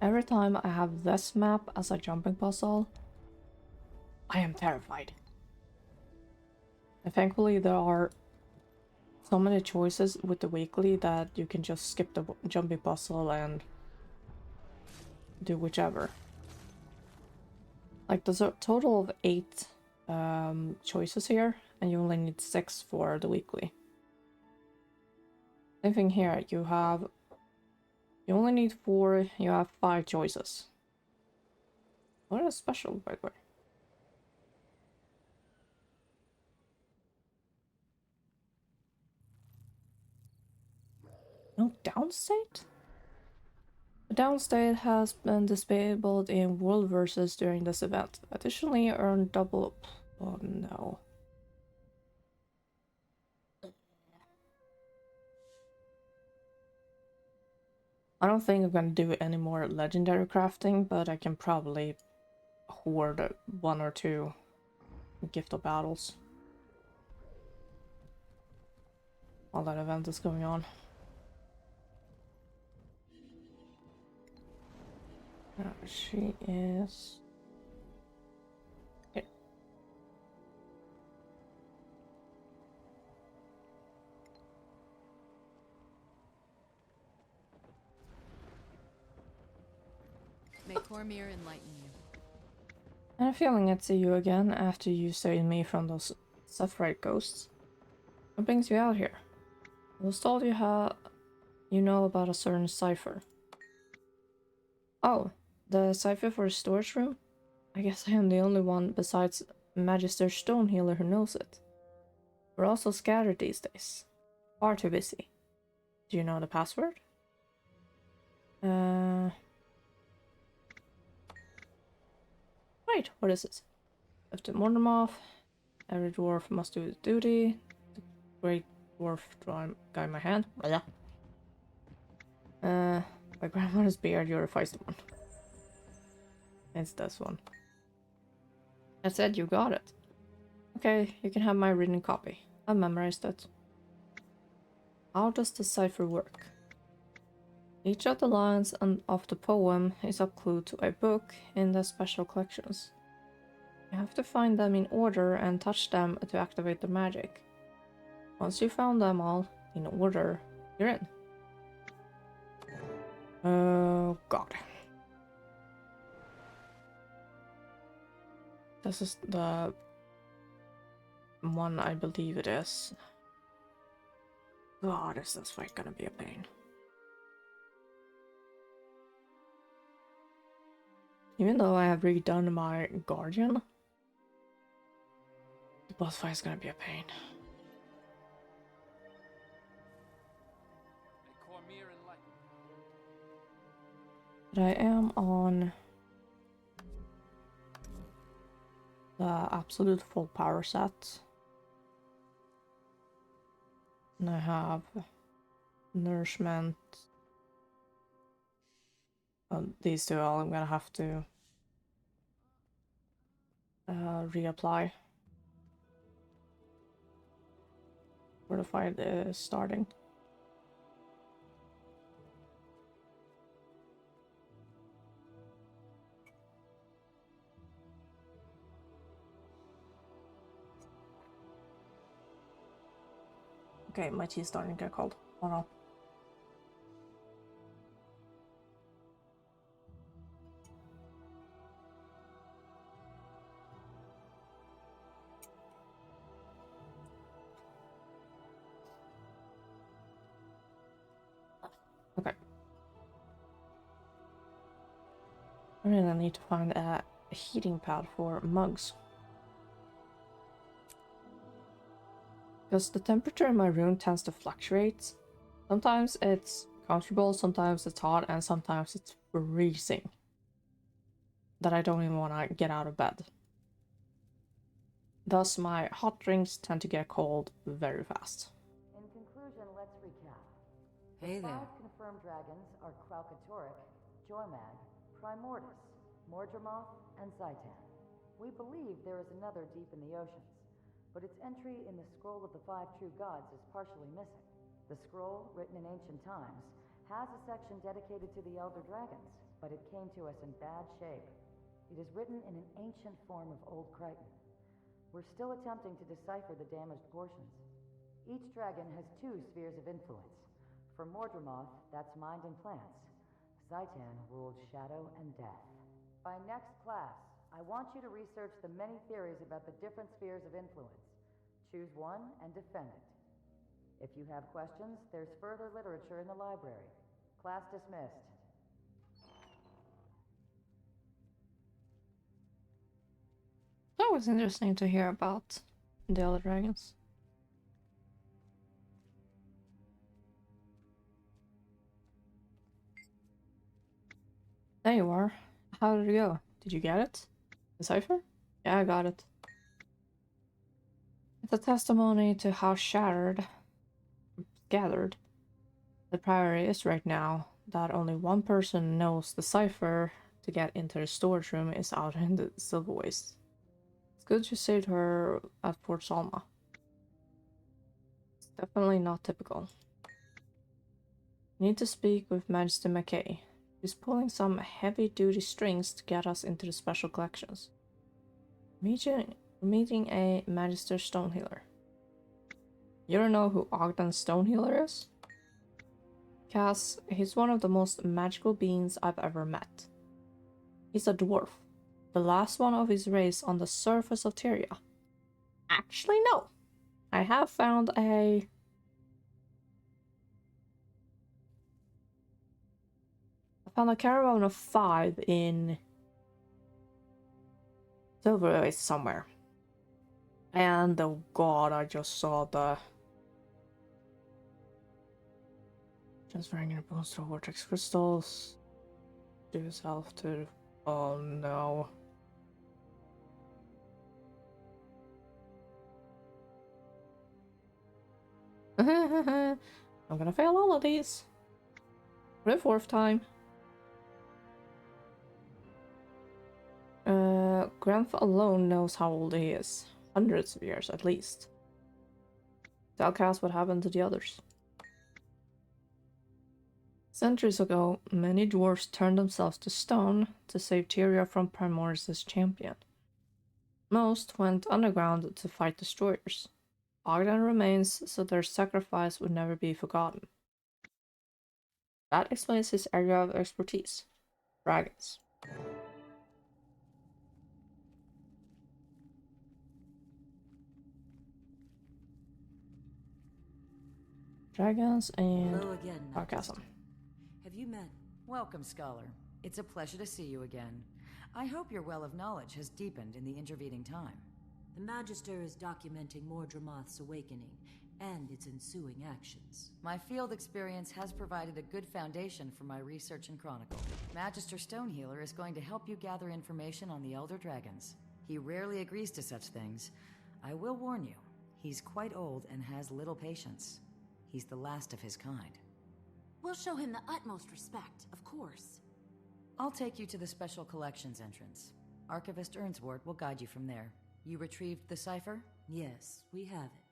Every time I have this map as a jumping puzzle, I am terrified. And thankfully there are so many choices with the weekly that you can just skip the jumping puzzle and do whichever. Like there's a total of 8 choices here, and you only need 6 for the weekly. Same thing here, you only need 4, you have 5 choices. What is special, by the way? No downstate? The downstate has been disabled in World Versus during this event. Additionally, earn double... Oh no. I don't think I'm gonna do any more legendary crafting, but I can probably hoard 1 or 2 gift of battles while that event is going on. She is here. May Cormyr enlighten you. I have a feeling I'd see you again after you saved me from those Sephiroth ghosts. What brings you out here? I was told you know about a certain cipher. Oh, the cipher for the storage room? I guess I am the only one besides Magister Stonehealer who knows it. We're also scattered these days. Far too busy. Do you know the password? Wait, what is it? After Mornemoth, every dwarf must do his duty. The great dwarf guide my hand. Yeah. My grandmother's beard, you're a feisty one. It's this one. I said you got it. Okay, you can have my written copy. I memorized it. How does the cipher work? Each of the lines of the poem is a clue to a book in the special collections. You have to find them in order and touch them to activate the magic. Once you found them all in order, you're in. Oh god. This is the one I believe it is. God, is this fight gonna be a pain. Even though I have redone my Guardian, the boss fight is gonna be a pain. But I am on the absolute full power set. And I have nourishment. These two all I'm gonna have to reapply for the fight is starting. Okay, my tea's starting to get cold. Oh no. Okay. I really need to find a heating pad for mugs. Because the temperature in my room tends to fluctuate. Sometimes it's comfortable, sometimes it's hot, and sometimes it's freezing. That I don't even want to get out of bed. Thus, my hot drinks tend to get cold very fast. In conclusion, let's recap. Hey The there. 5 confirmed dragons are Kralkatorrik, Joymag, Primordus, Mordremoth, and Zaitan. We believe there is another deep in the oceans, but its entry in the Scroll of the 5 True Gods is partially missing. The scroll, written in ancient times, has a section dedicated to the Elder Dragons, but it came to us in bad shape. It is written in an ancient form of Old Crichton. We're still attempting to decipher the damaged portions. Each dragon has 2 spheres of influence. For Mordremoth, that's mind and plants. Zaitan ruled shadow and death. By next class, I want you to research the many theories about the different spheres of influence. Choose one and defend it. If you have questions, there's further literature in the library. Class dismissed. That was interesting to hear about the other dragons. There you are. How did it go? Did you get it? The cipher? Yeah, I got it. It's a testimony to how gathered the Priory is right now, that only one person knows the cipher to get into the storage room is out in the Silver Waste. It's good you saved her at Port Salma. It's definitely not typical. Need to speak with Magister McKay. He's pulling some heavy-duty strings to get us into the special collections. Meeting a Magister Stonehealer. You don't know who Ogden Stonehealer is? Cass, he's one of the most magical beings I've ever met. He's a dwarf, the last one of his race on the surface of Tyria. Actually, no. I have found a... I found a caravan of 5 in Silver Waste somewhere. And oh god, I just saw the... Transferring your bones to vortex crystals. Do yourself to... Oh no. I'm gonna fail all of these. For the 4th time. Grenf alone knows how old he is. Hundreds of years at least. Tell Cass what happened to the others. Centuries ago, many dwarves turned themselves to stone to save Tyria from Primordus' champion. Most went underground to fight destroyers. Ogden remains so their sacrifice would never be forgotten. That explains his area of expertise. Dragons. Dragons and Hello again, sarcasm. Have you met? Welcome, Scholar. It's a pleasure to see you again. I hope your well of knowledge has deepened in the intervening time. The Magister is documenting Mordremoth's awakening and its ensuing actions. My field experience has provided a good foundation for my research and chronicle. Magister Stonehealer is going to help you gather information on the Elder Dragons. He rarely agrees to such things. I will warn you, he's quite old and has little patience. He's the last of his kind. We'll show him the utmost respect, of course. I'll take you to the Special Collections entrance. Archivist Ernswort will guide you from there. You retrieved the cipher? Yes, we have it.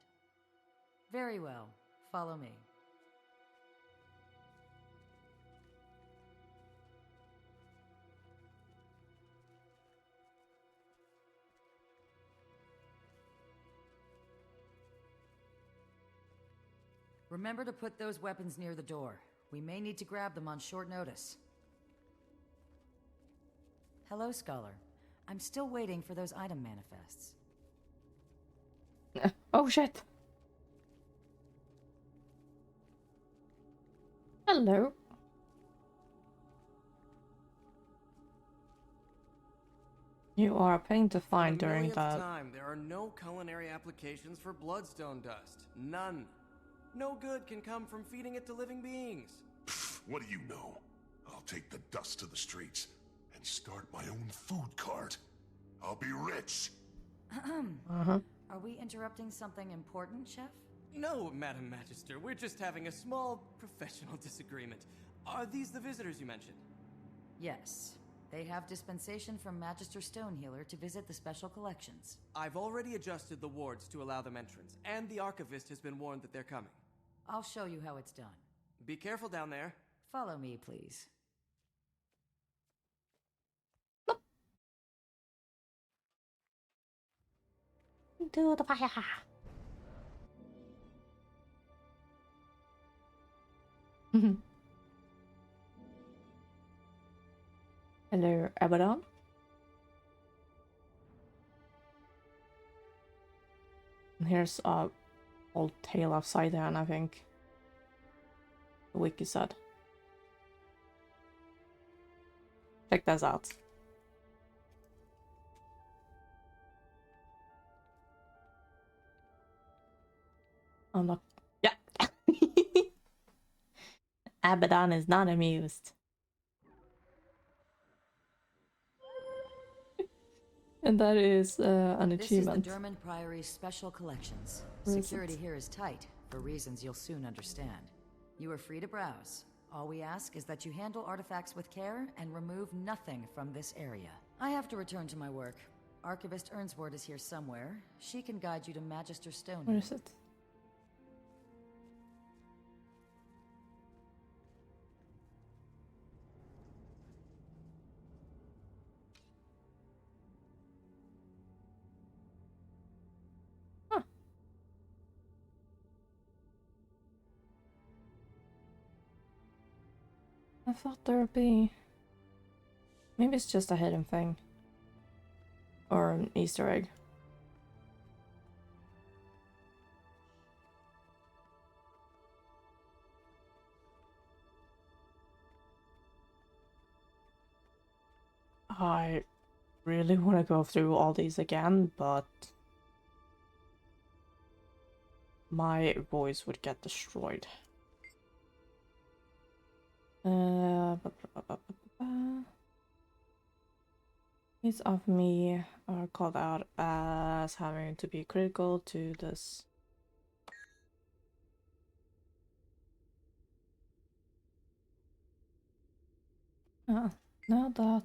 Very well. Follow me. Remember to put those weapons near the door. We may need to grab them on short notice. Hello, Scholar. I'm still waiting for those item manifests. Oh shit. Hello. You are a pain to find during that. Time, there are no culinary applications for bloodstone dust. None. No good can come from feeding it to living beings. What do you know? I'll take the dust to the streets and start my own food cart. I'll be rich. Are we interrupting something important, Chef? No, Madam Magister. We're just having a small professional disagreement. Are these the visitors you mentioned? Yes. They have dispensation from Magister Stonehealer to visit the special collections. I've already adjusted the wards to allow them entrance, and the archivist has been warned that they're coming. I'll show you how it's done. Be careful down there. Follow me, please. Do the fire. Hello, Abaddon. And here's a old tale of Sidon, I think. The wiki said. Check this out. I'm not. Yeah. Abaddon is not amused. And that is an achievement. This is the Dermond Priory's special collections. Where is Security it? here is tight, for reasons you'll soon understand. You are free to browse. All we ask is that you handle artifacts with care and remove nothing from this area. I have to return to my work. Archivist Earnsward is here somewhere. She can guide you to Magister Stone. Where is it? I thought there would be... Maybe it's just a hidden thing. Or an Easter egg. I really want to go through all these again, but... my voice would get destroyed. Bits of me are called out as having to be critical to this. Now that...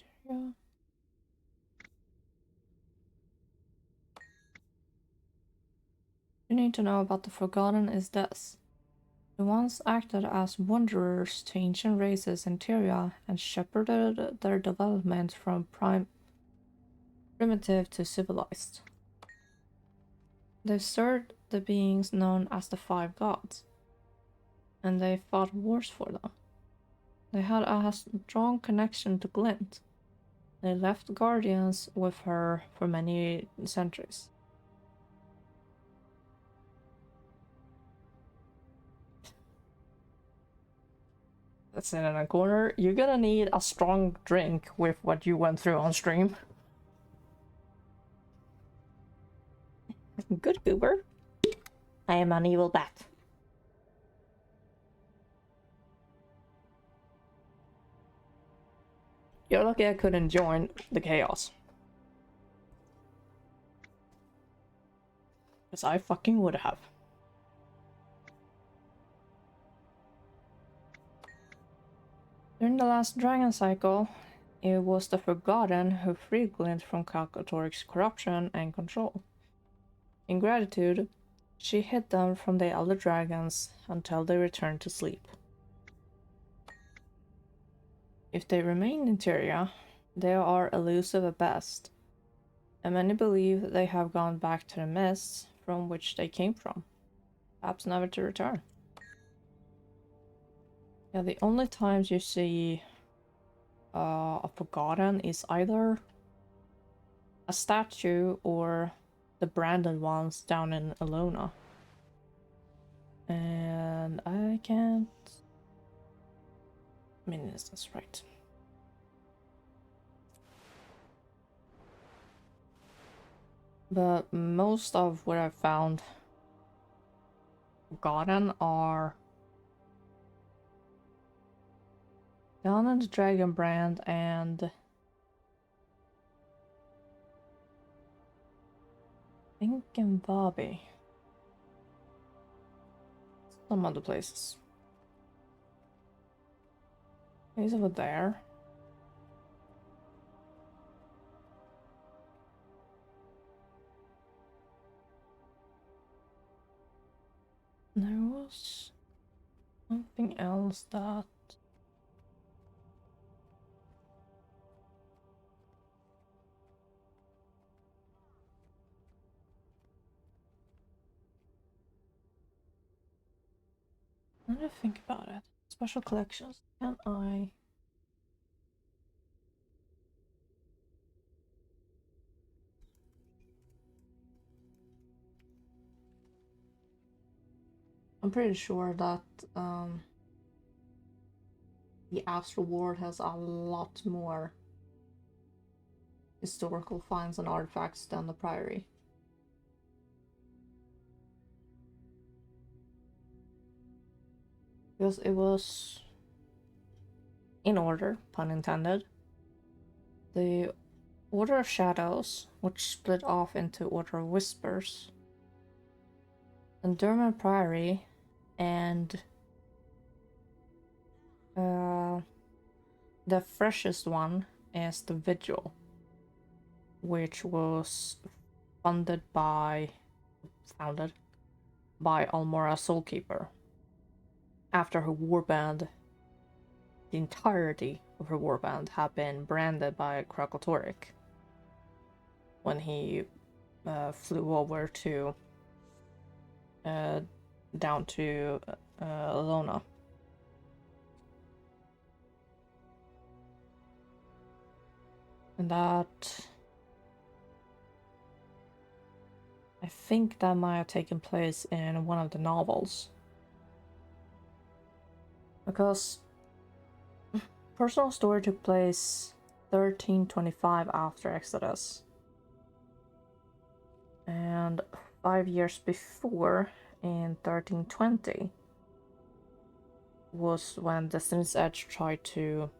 There you go. You need to know about the Forgotten is this. They once acted as wanderers to ancient races in Tyria and shepherded their development from primitive to civilized. They served the beings known as the Five Gods, and they fought wars for them. They had a strong connection to Glint. They left guardians with her for many centuries. That's in a corner. You're gonna need a strong drink with what you went through on stream. Good goober. I am an evil bat. You're lucky I couldn't join the chaos. Because I fucking would have. During the last dragon cycle, it was the Forgotten who freed Glint from Kalkatoric's corruption and control. In gratitude, she hid them from the elder dragons until they returned to sleep. If they remain in Tyria, they are elusive at best. and many believe they have gone back to the mists from which they came from, perhaps never to return. Yeah, the only times you see a Forgotten is either a statue or the branded ones down in Alona. And I can't... I mean, is this right? But most of what I've found Forgotten are down in the Dragon Brand and I think in Bobby. Some other places. He's over there. There was something else that... Now that I think about it. Special collections. Can I... I'm pretty sure that the Astral World has a lot more historical finds and artifacts than the Priory. Because it was, in order, pun intended, the Order of Shadows, which split off into Order of Whispers, and Dermot Priory, and the freshest one is the Vigil, which was founded by Almora Soulkeeper. After her warband, the entirety of her warband had been branded by Krakotoric when he flew over to down to Alona. And that... I think that might have taken place in one of the novels. Because Personal Story took place 1325 after Exodus. And 5 years before, in 1320, was when Destiny's Edge tried to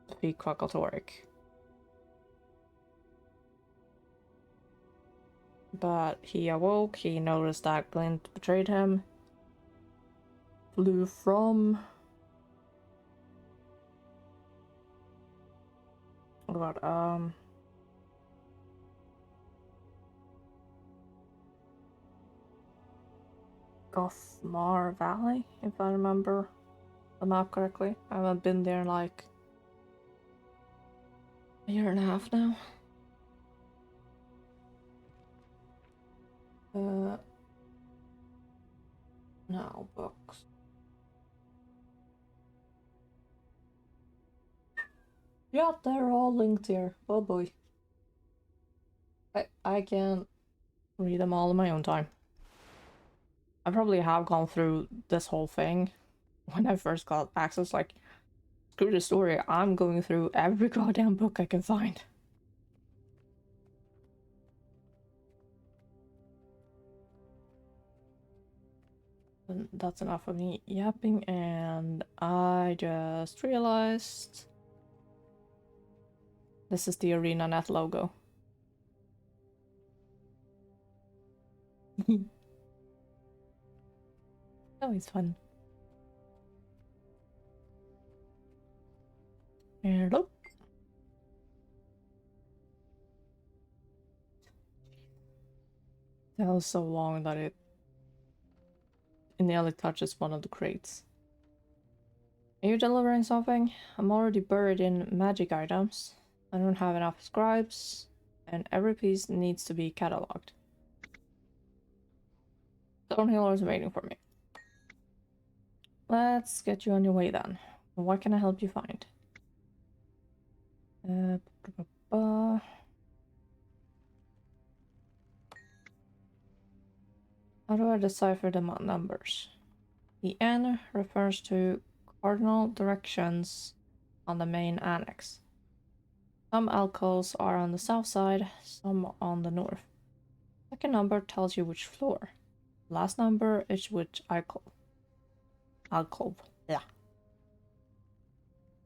defeat Krakotoric. But he awoke, he noticed that Glint betrayed him, flew from... what, Gothmar Valley, if I remember the map correctly. I haven't been there in like a year and a half now. Now books. Yeah, they're all linked here. Oh boy. I can read them all in my own time. I probably have gone through this whole thing when I first got access, like, screw the story, I'm going through every goddamn book I can find. And that's enough of me yapping, and I just realized this is the ArenaNet logo. Always fun. Hello. That was so long that it nearly touches one of the crates. Are you delivering something? I'm already buried in magic items. I don't have enough scribes, and every piece needs to be cataloged. Stonehill is waiting for me. Let's get you on your way then. What can I help you find? How do I decipher the numbers? The N refers to cardinal directions on the main annex. Some alcoves are on the south side, some on the north. Second number tells you which floor. Last number is which alcove. Alcove. Yeah.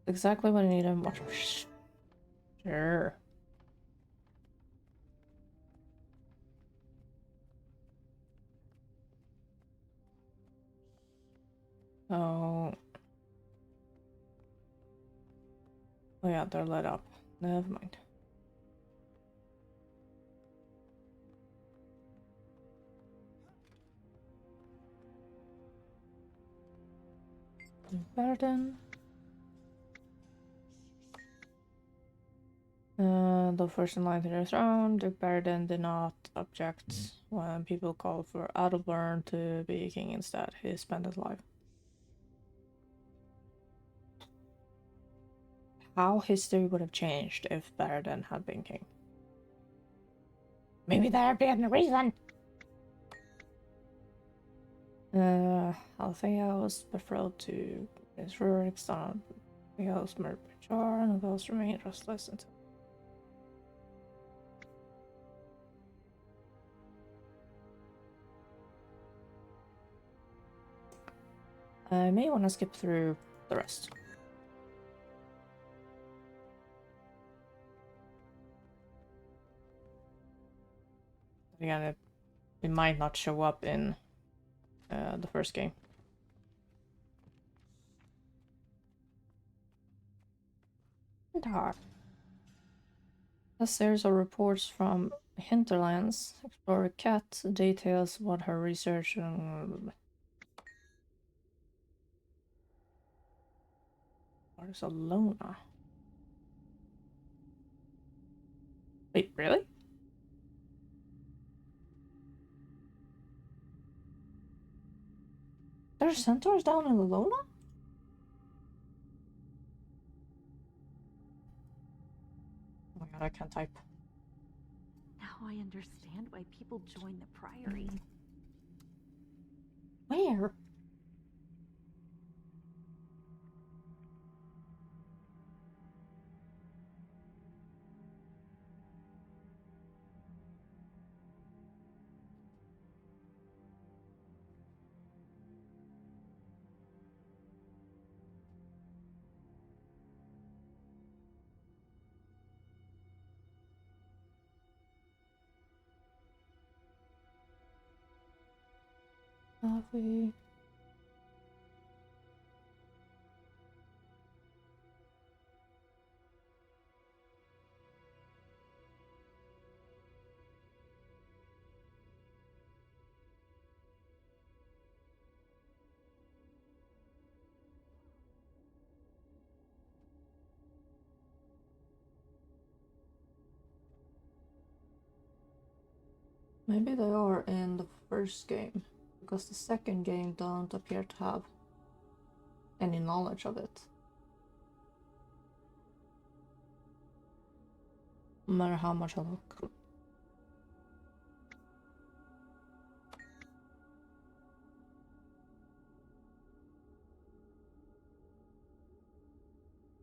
Exactly what I need and much. Sure. Oh. Oh yeah, they're lit up. Never mind. Burden. The first in line to the throne, Duke Barrington did not object when people called for Adelburn to be king instead. He spent his life. How history would have changed if Barrington had been king. Maybe there'd been a reason. Althea was betrothed to Prince Rurik, son of the host murdered by Jar, and the ghost remained restless until I may want to skip through the rest. Again, it might not show up in the first game. Dark. A series of reports from Hinterlands. Explorer Cat details what her research on. What is Alona? Wait, really? There's centaurs down in Alona? Oh my god, I can't type. Now I understand why people join the Priory. Where? Coffee. Maybe they are in the first game, because the second game don't appear to have any knowledge of it. No matter how much I look.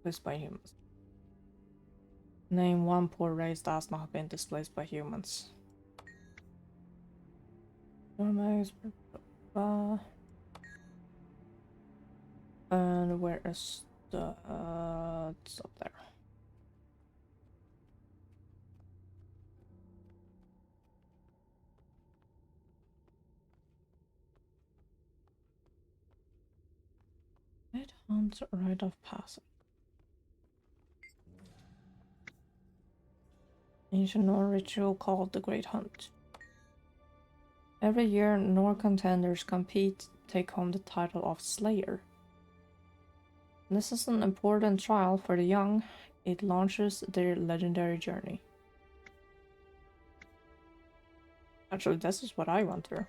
Displaced by humans. Name one poor race that has not been displaced by humans. And where is the it's up there. It hunts right of passage. Ancient Nor ritual called the Great Hunt. Every year, Nor contenders compete, take home the title of Slayer. This is an important trial for the young. It launches their legendary journey. Actually, this is what I went through.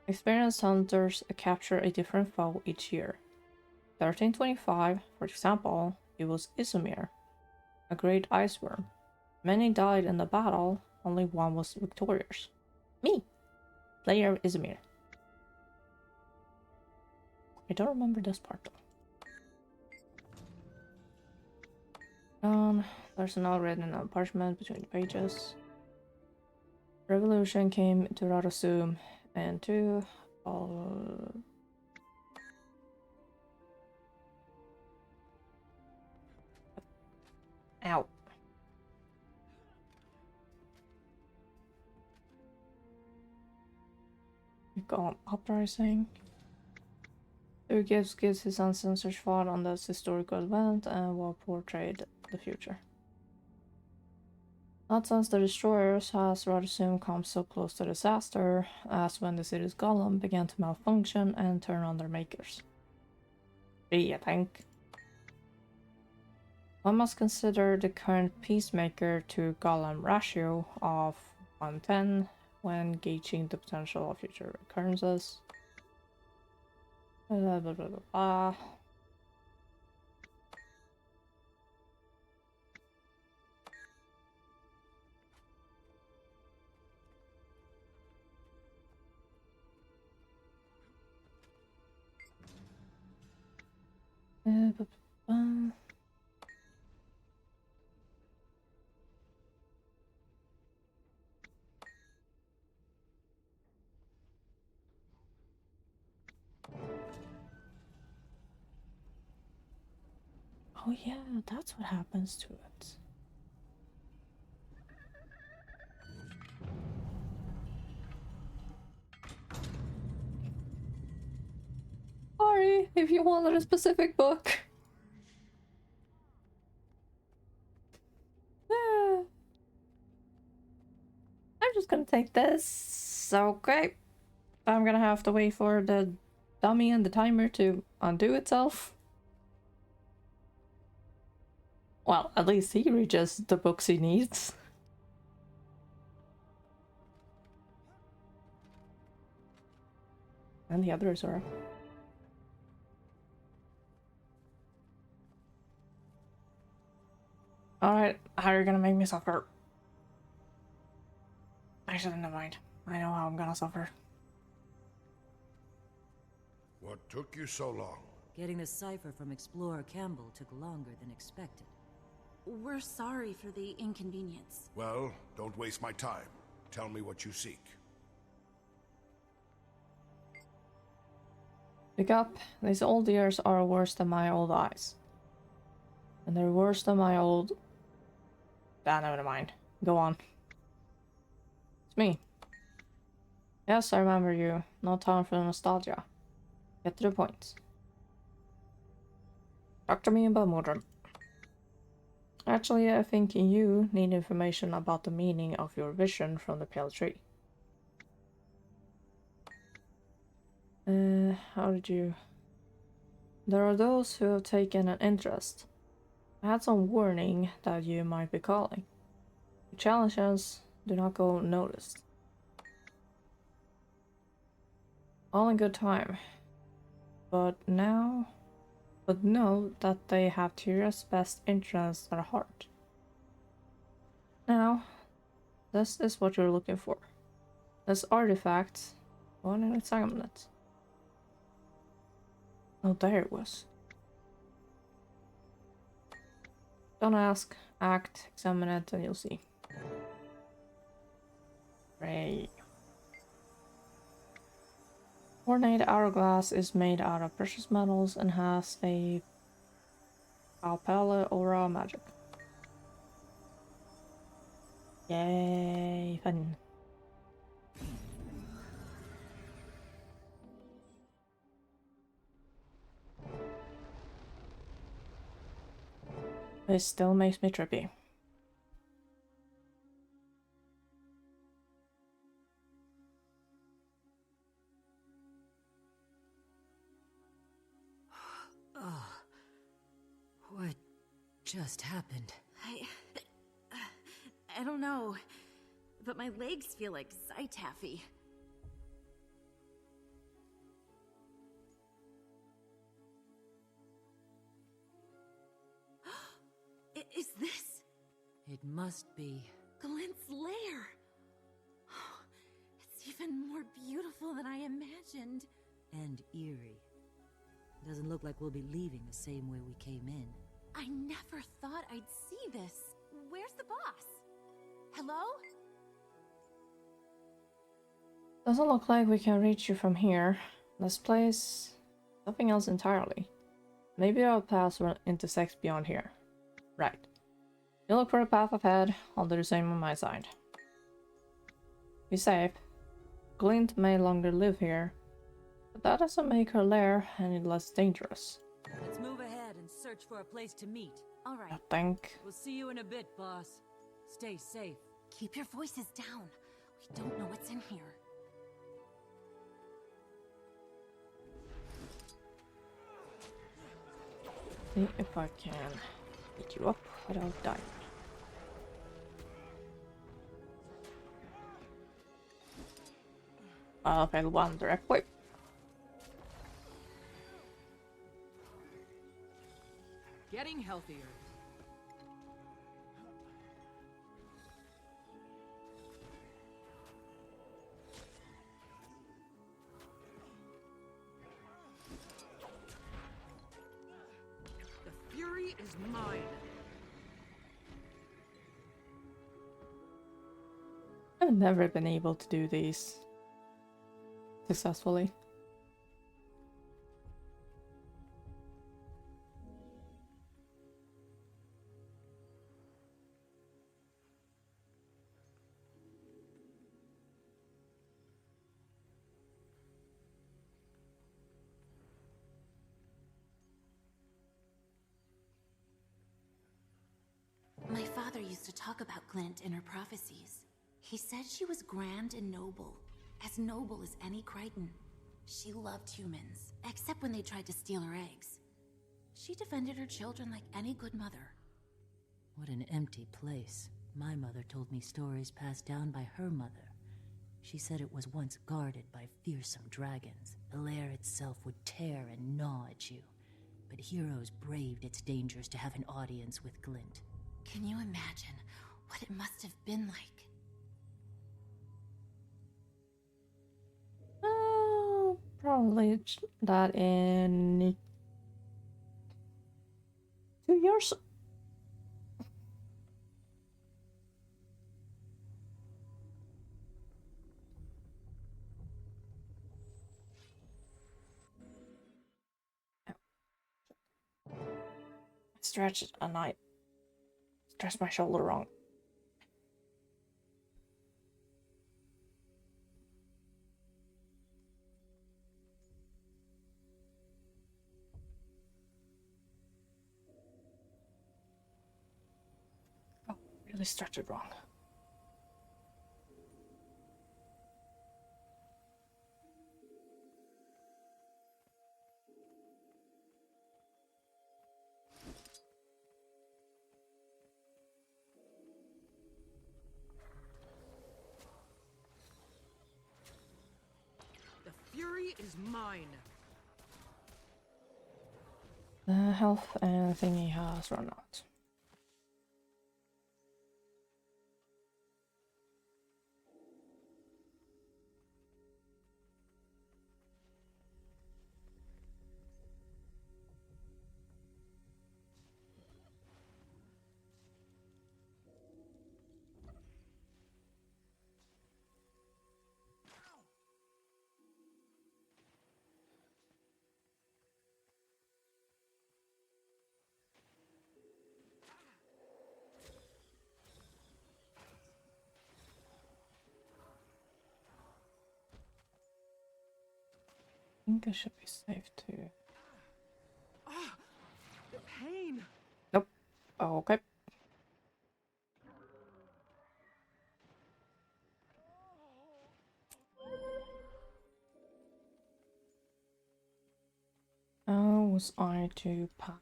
Experienced hunters capture a different foe each year. 1325, for example, it was Izumir, a great ice worm. Many died in the battle, only one was victorious. Me! Player Izumir. I don't remember this part though. There's an written on parchment between the pages. Revolution came to Radosum and to all. Ow. Gone uprising. Who gives his uncensored thought on this historical event and will portray the future. Not since the destroyers has Radosum come so close to disaster as when the city's golem began to malfunction and turn on their makers. I think. One must consider the current peacemaker to golem ratio of 1:10 when gauging the potential of future occurrences. Blah, blah, blah, blah. Oh yeah, that's what happens to it. Sorry, if you wanted a specific book. Yeah. I'm just gonna take this. Okay. I'm gonna have to wait for the dummy and the timer to undo itself. Well, at least he reaches the books he needs. And the others are. Alright, how are you gonna make me suffer? Actually, never mind. I know how I'm gonna suffer. What took you so long? Getting the cipher from Explorer Campbell took longer than expected. We're sorry for the inconvenience. Well, don't waste my time. Tell me what you seek. Pick up. These old ears are worse than my old eyes. And they're worse than my old... Ah, never mind. Go on. It's me. Yes, I remember you. No time for nostalgia. Get to the point. Talk to me about Mordred. Actually, I think you need information about the meaning of your vision from the pale tree. How did you... There are those who have taken an interest. I had some warning that you might be calling. Your challenges do not go noticed. All in good time. But know that they have Tyrion's best interests at heart. Now, this is what you're looking for. This artifact, one in examine it. Oh, there it was. Don't ask, act, examine it, and you'll see. Great. Ornate hourglass is made out of precious metals and has a palpable aura magic. Yay, fun. This still makes me trippy. Oh, what just happened? I don't know. but my legs feel like side taffy. Is this? It must be. Glint's lair! It's even more beautiful than I imagined. And eerie. Doesn't look like we'll be leaving the same way we came in. I never thought I'd see this. Where's the boss? Hello? Doesn't look like we can reach you from here. This place... something else entirely. Maybe our paths will intersect beyond here. Right. You look for a path ahead, I'll do the same on my side. Be safe. Glint may longer live here, but that doesn't make her lair any less dangerous. Let's move ahead and search for a place to meet. All right. I think. We'll see you in a bit, boss. Stay safe. Keep your voices down. We don't know what's in here. See if I can beat you up without dying. Okay, one direct whip. Getting healthier. The fury is mine. I've never been able to do these successfully. My father used to talk about Glint in her prophecies. He said she was grand and noble as any Crichton. She loved humans, except when they tried to steal her eggs. She defended her children like any good mother. What an empty place. My mother told me stories passed down by her mother. She said it was once guarded by fearsome dragons. The lair itself would tear and gnaw at you. But heroes braved its dangers to have an audience with Glint. Can you imagine what it must have been like? Probably that in 2 years. Stretch it and I stretched my shoulder wrong. Oh, really stretched it wrong. The fury is mine. The health and thingy has run out. I think I should be safe too. Ah, the pain. Nope. Okay. How was I to pass?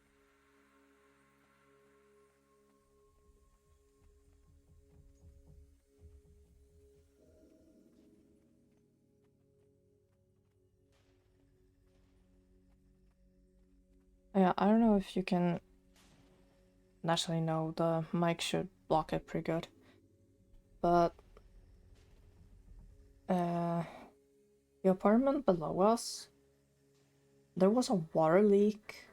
Yeah, I don't know if you can... Naturally, no, the mic should block it pretty good. But... the apartment below us, there was a water leak.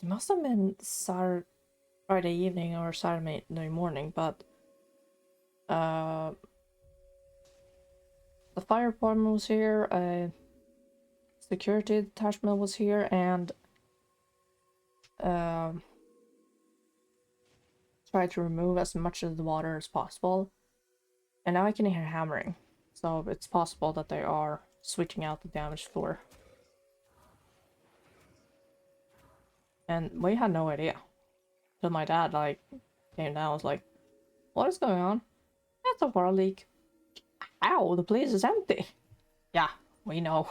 It must have been Friday evening or Saturday morning, but the fire department was here, security detachment was here, and tried to remove as much of the water as possible. And now I can hear hammering, so it's possible that they are switching out the damaged floor. And we had no idea. So my dad like came down, was like, "What is going on?" "It's a water leak." "Ow, the place is empty." "Yeah, we know."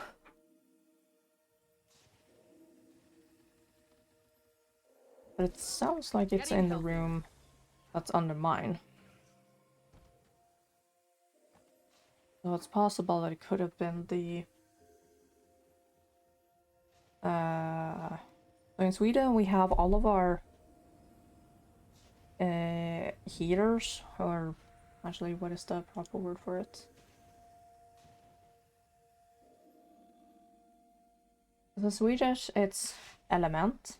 But it sounds like it's in the room that's under mine. So it's possible that it could have been the... So in Sweden we have all of our heaters, or actually what is the proper word for it? The Swedish, it's element.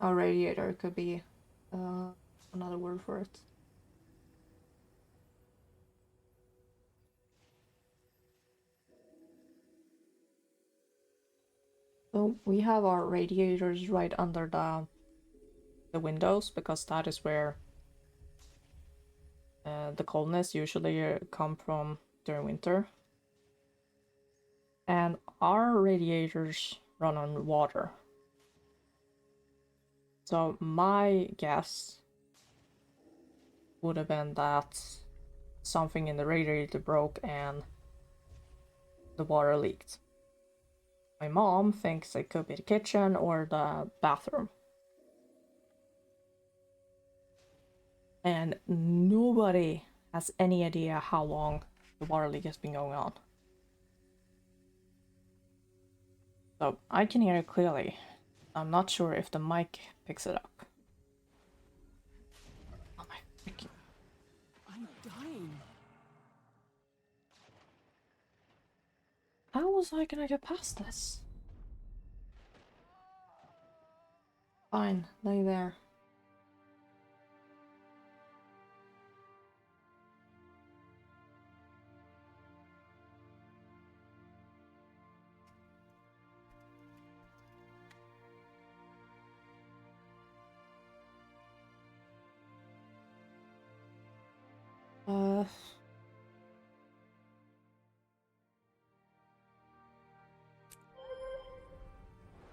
A radiator could be another word for it. So we have our radiators right under the windows, because that is where the coldness usually come from during winter. And our radiators run on water. So my guess would have been that something in the radiator broke and the water leaked. My mom thinks it could be the kitchen or the bathroom. And nobody has any idea how long the water leak has been going on. So I can hear it clearly. I'm not sure if the mic picks it up. Oh my freaking... I'm dying. How was I gonna get past this? Fine, lay there.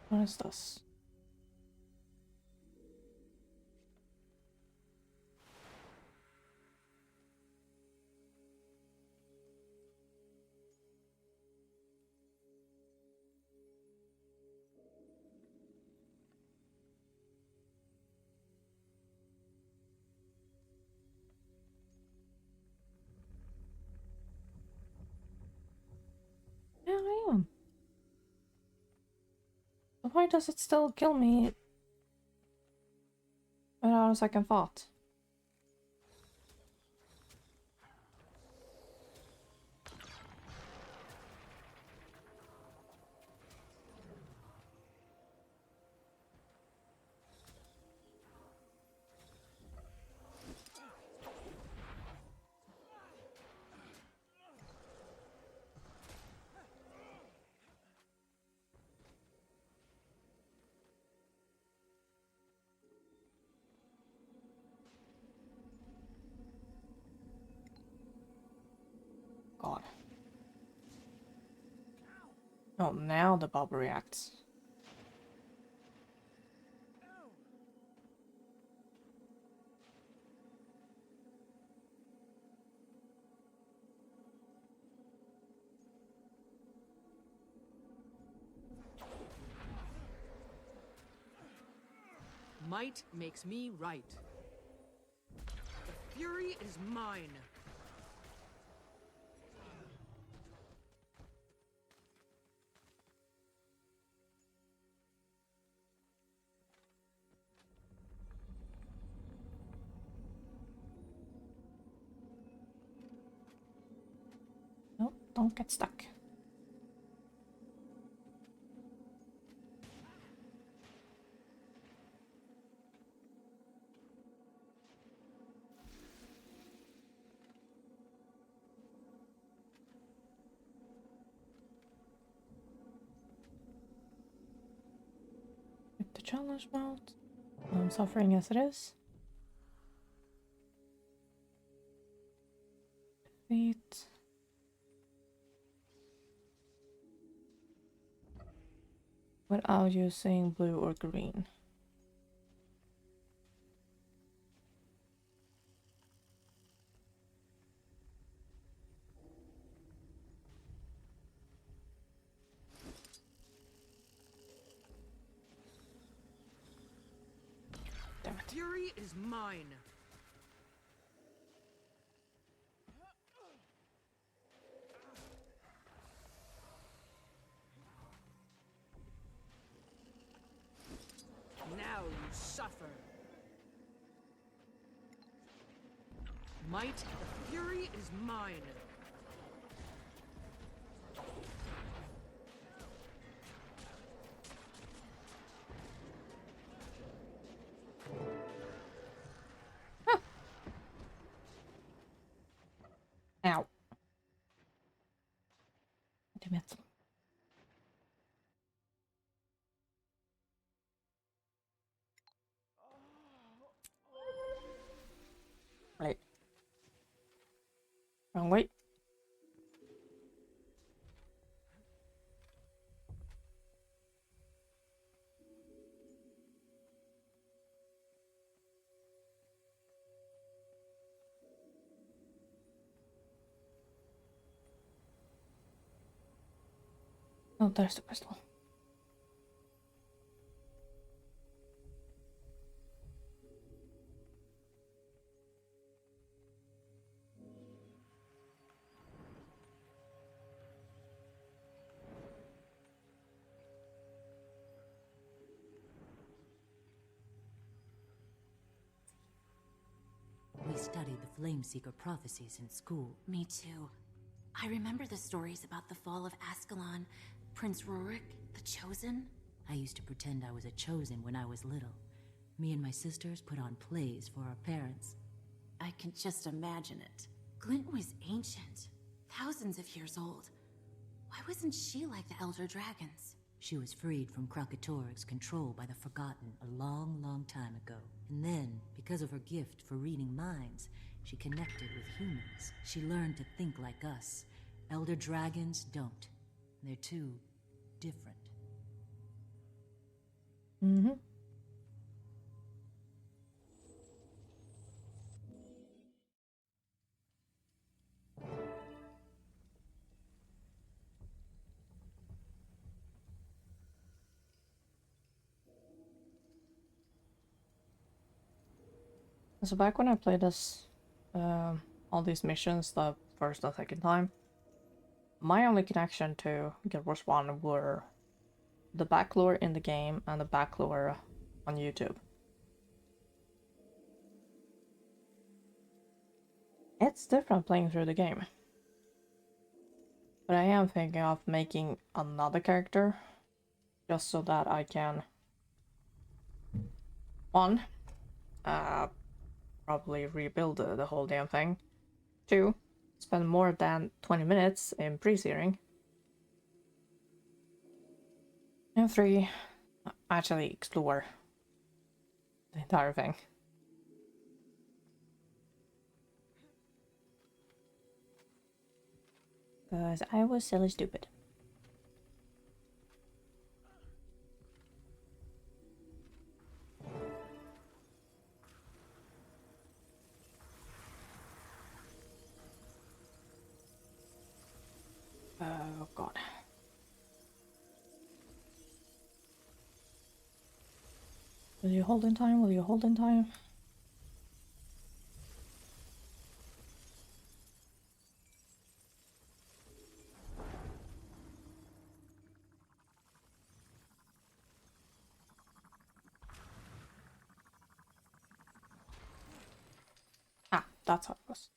What is this? Yeah, I am. But why does it still kill me without a second thought? God. Oh, now the bulb reacts. Might makes me right. The fury is mine. Nope, don't get stuck. Hit the challenge mode. I'm suffering as it is. Defeat. Without using blue or green. The fury is mine. Now you suffer. Might, the fury is mine. Ow. Damn it. Right. Wrong way. Oh, there's the crystal. We studied the Flameseeker prophecies in school. Me too. I remember the stories about the fall of Ascalon, Prince Rurik, the Chosen. I used to pretend I was a chosen when I was little. Me and my sisters put on plays for our parents. I can just imagine it. Glint was ancient, thousands of years old. Why wasn't she like the Elder Dragons? She was freed from Krakatorik's control by the Forgotten a long, long time ago. And then, because of her gift for reading minds, she connected with humans. She learned to think like us. Elder Dragons don't. They're too different. Mm-hmm. So back when I played this, all these missions the first and second time, my only connection to Guild Wars 1 were the backlore in the game and the backlore on YouTube. It's different playing through the game. But I am thinking of making another character, just so that I can, one, probably rebuild the whole damn thing. 2, spend more than 20 minutes in pre-searing. And 3, actually explore the entire thing. Because I was silly stupid. Oh god. Will you hold in time? Will you hold in time? Ah, that's how it was.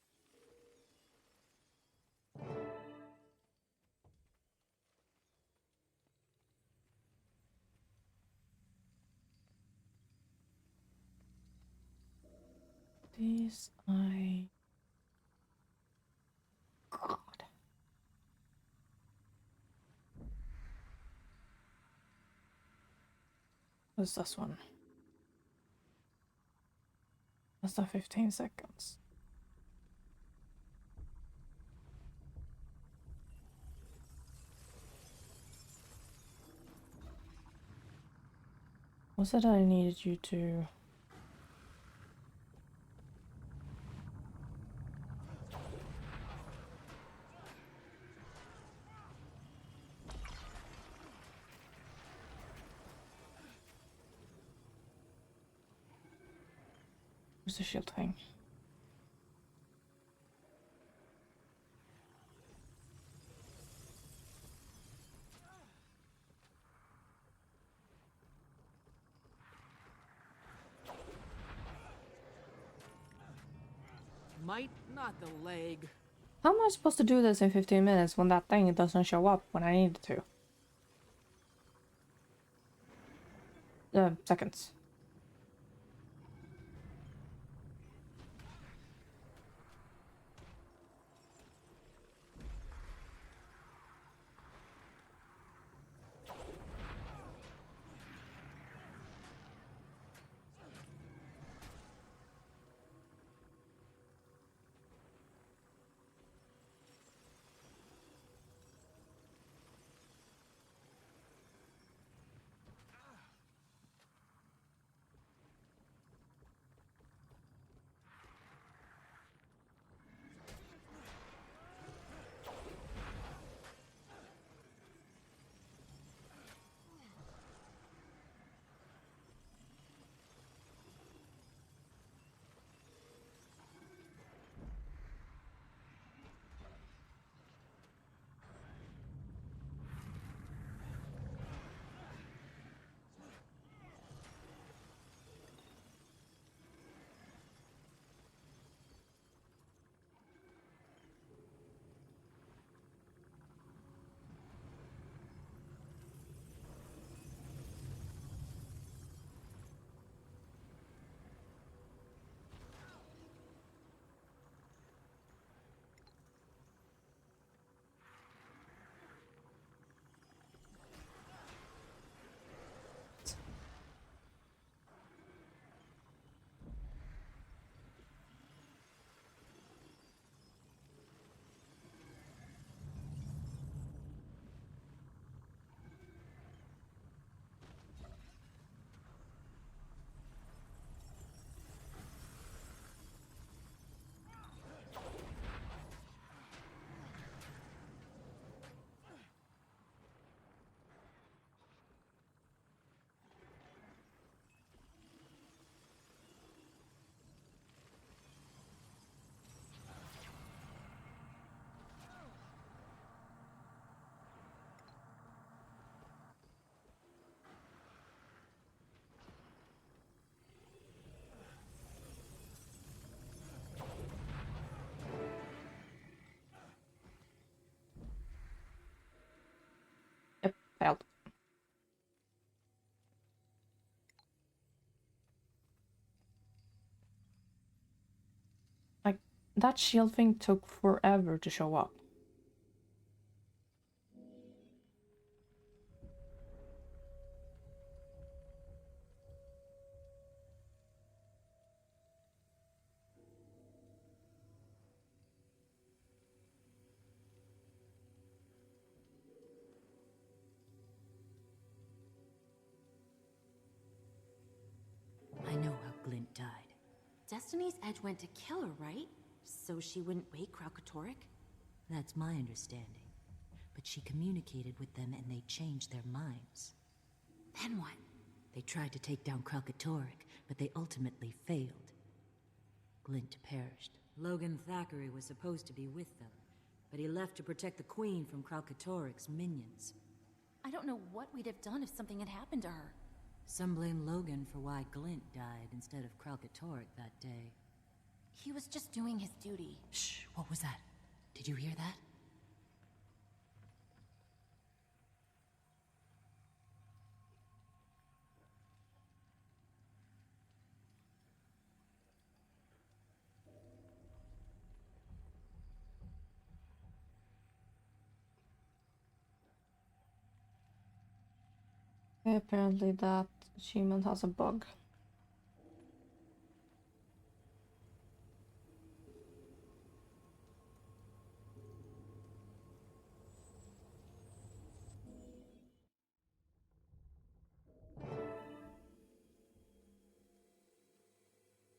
These God. What's this one? That's the 15 seconds. Was it I needed you to... Where's the shield thing? Might, not the leg. How am I supposed to do this in 15 minutes when that thing doesn't show up when I need it to? Seconds. Yep, failed. Like, that shield thing took forever to show up. I know how Glint died. Destiny's Edge went to kill her, right? So she wouldn't wake Kraukatoric? That's my understanding. But she communicated with them and they changed their minds. Then what? They tried to take down Kralkatorrik, but they ultimately failed. Glint perished. Logan Thackeray was supposed to be with them, but he left to protect the Queen from Kralkatorrik's minions. I don't know what we'd have done if something had happened to her. Some blame Logan for why Glint died instead of Kralkatorrik that day. He was just doing his duty. Shh, what was that? Did you hear that? Apparently that achievement has a bug.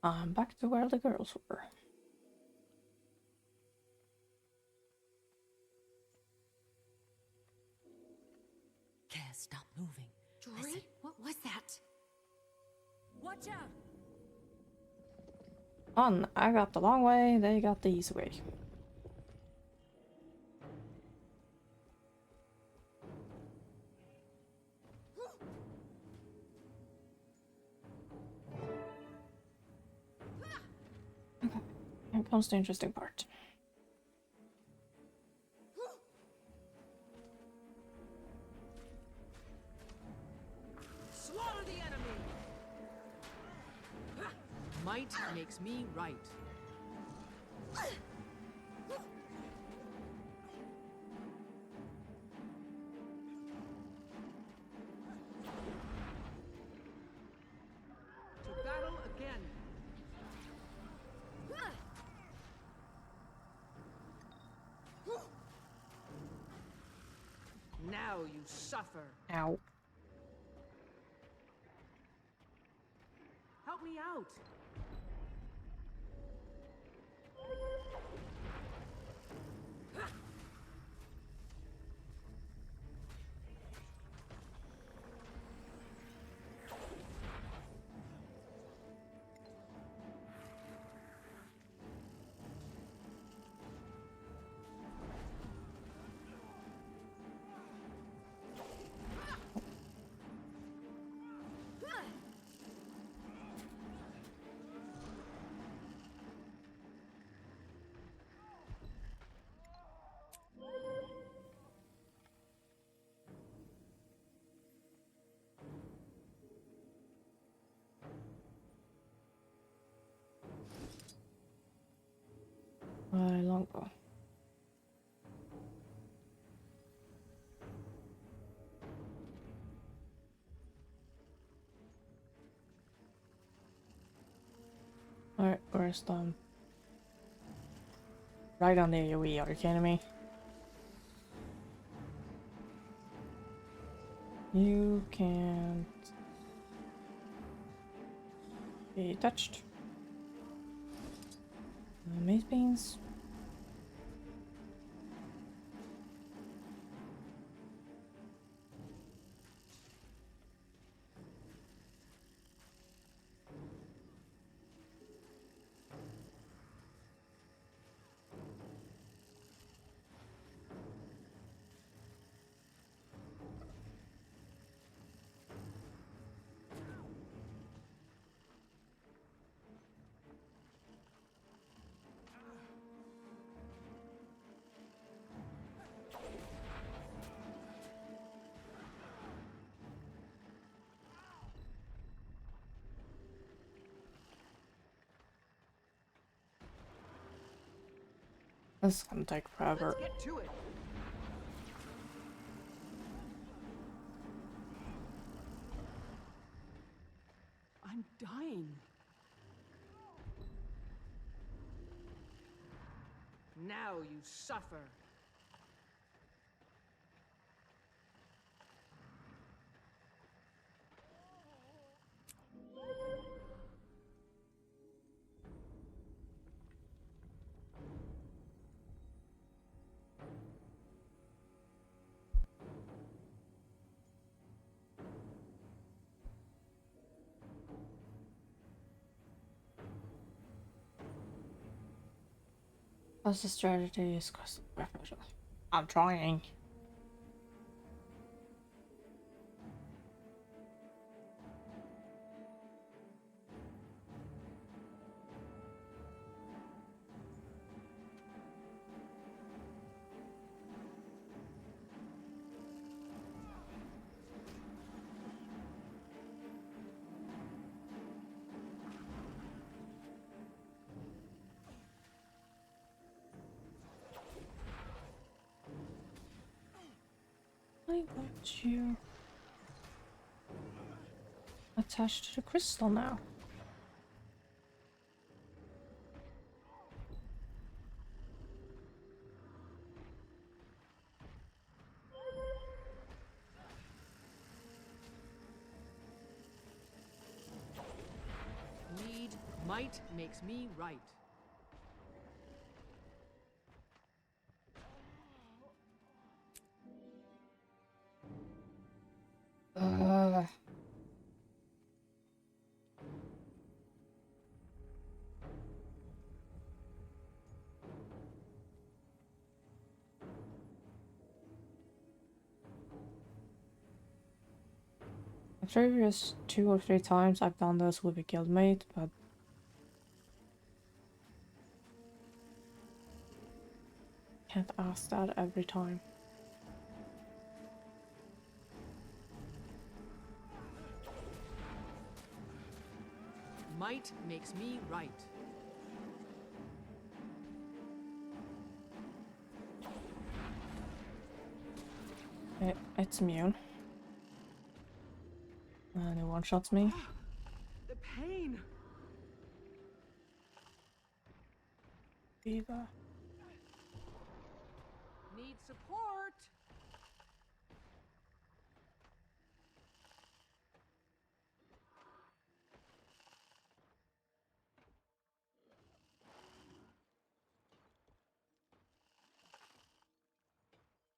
I'm back to where the girls were. Kaz, stop moving. Jory, what was that? Watch out! On, I got the long way, they got the easy way. Okay, here comes the interesting part. Slaughter the enemy! Might makes me right. To battle again. Now you suffer. Ow. Help me out. My longbow. Alright, where's the... Right on the AoE, are you kidding me? You can't be touched. Mace beans. This is gonna take forever. Let's get to it. I'm dying. Now you suffer. What's the strategy? Is I'm trying. I got you. Attached to the crystal now. Might makes me right. The previous 2 or 3 times I've done this with a guildmate, but can't ask that every time. Might makes me right. It's immune. And it one-shots me. The pain! Diva. Need support!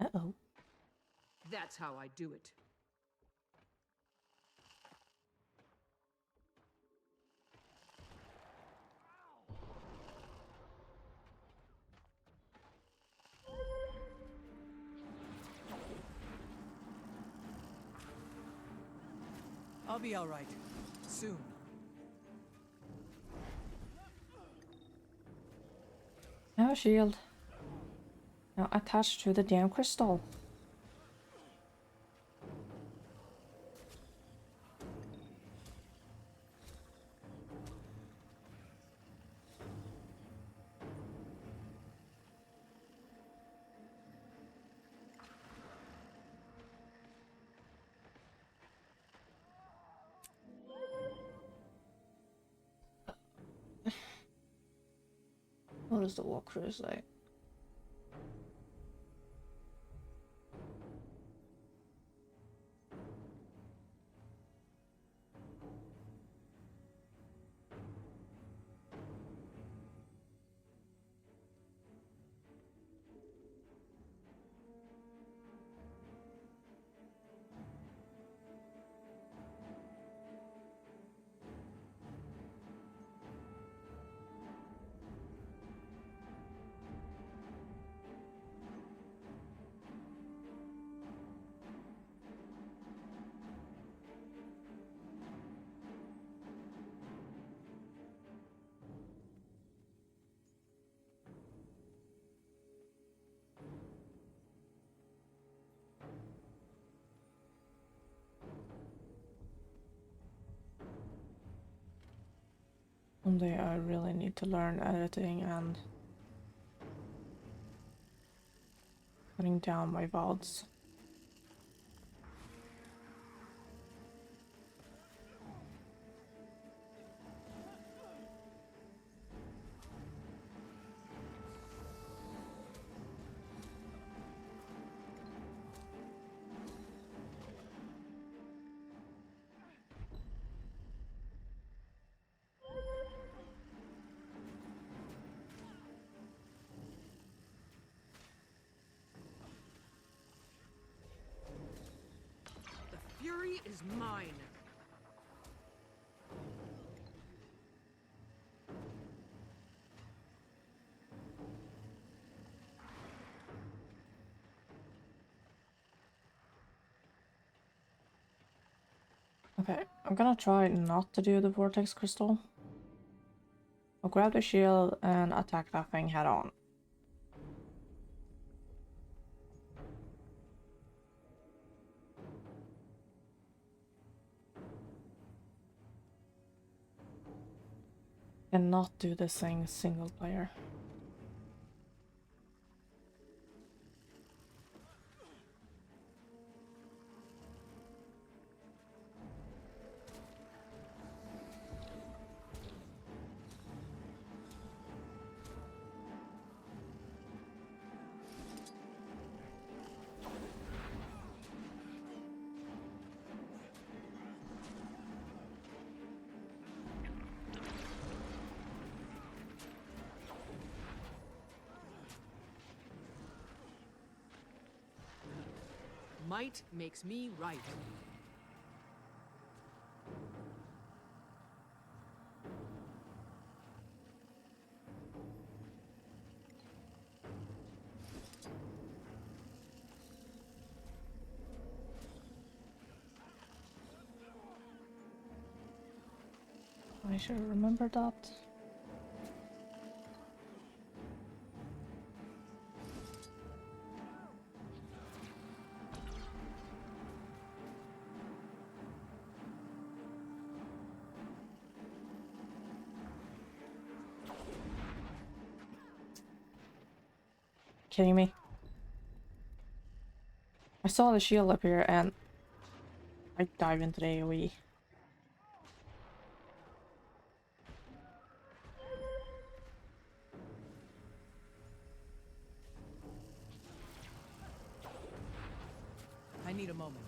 Uh-oh. That's how I do it. I'll be all right. Soon. I have a shield. Now attached to the damn crystal. What does the walkthrough say? One day I really need to learn editing and cutting down my VODs. The fury is mine. Okay, I'm gonna try not to do the vortex crystal. I'll grab the shield and attack that thing head on. And not do this thing single player. Might makes me right. I should remember that. Kidding me? I saw the shield appear and I dive into the AoE. I need a moment.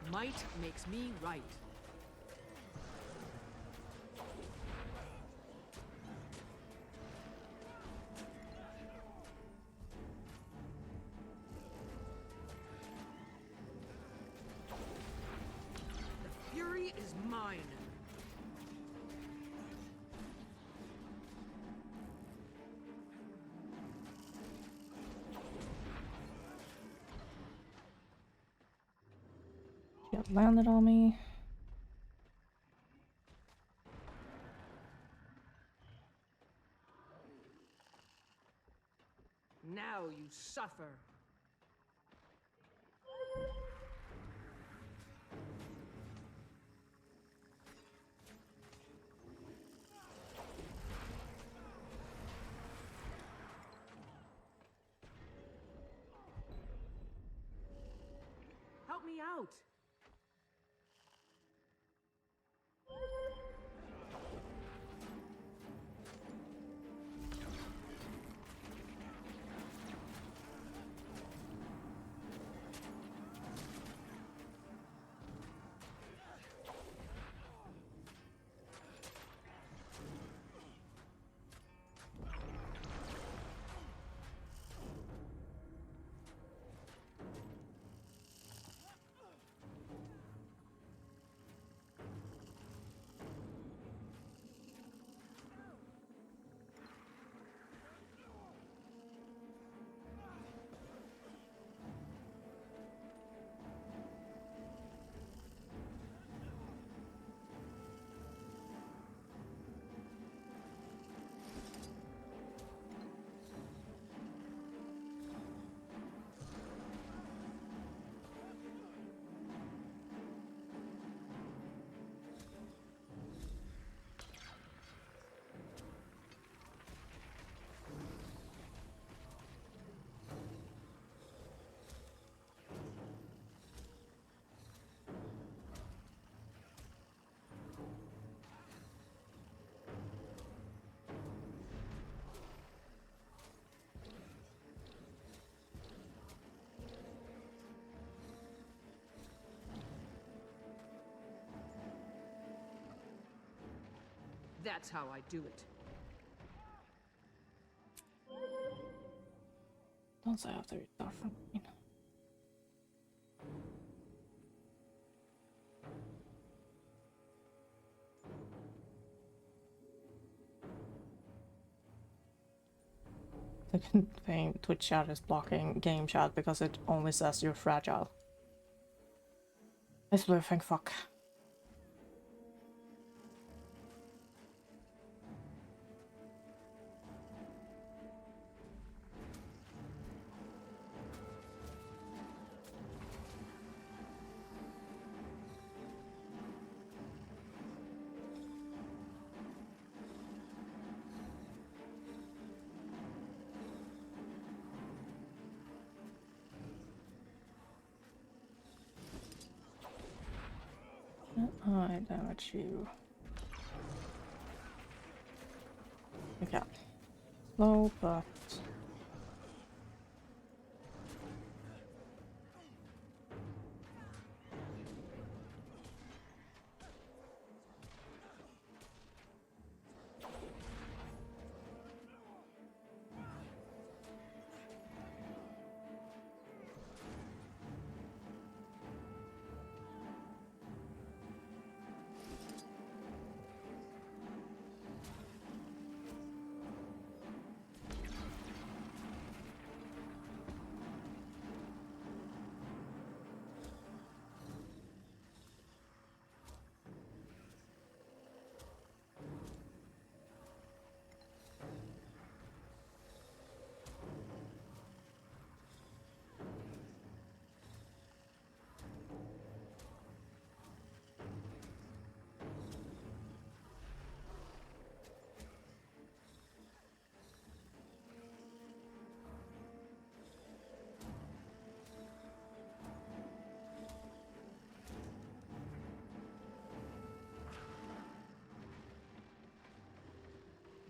Might makes me right. The fury is mine. Shield landed on me. Now you suffer. Help me out. That's how I do it. Don't say after you start from green. The thing Twitch chat is blocking game chat because it only says you're fragile. It's blue, thank fuck. I damage you. Okay. Slow, but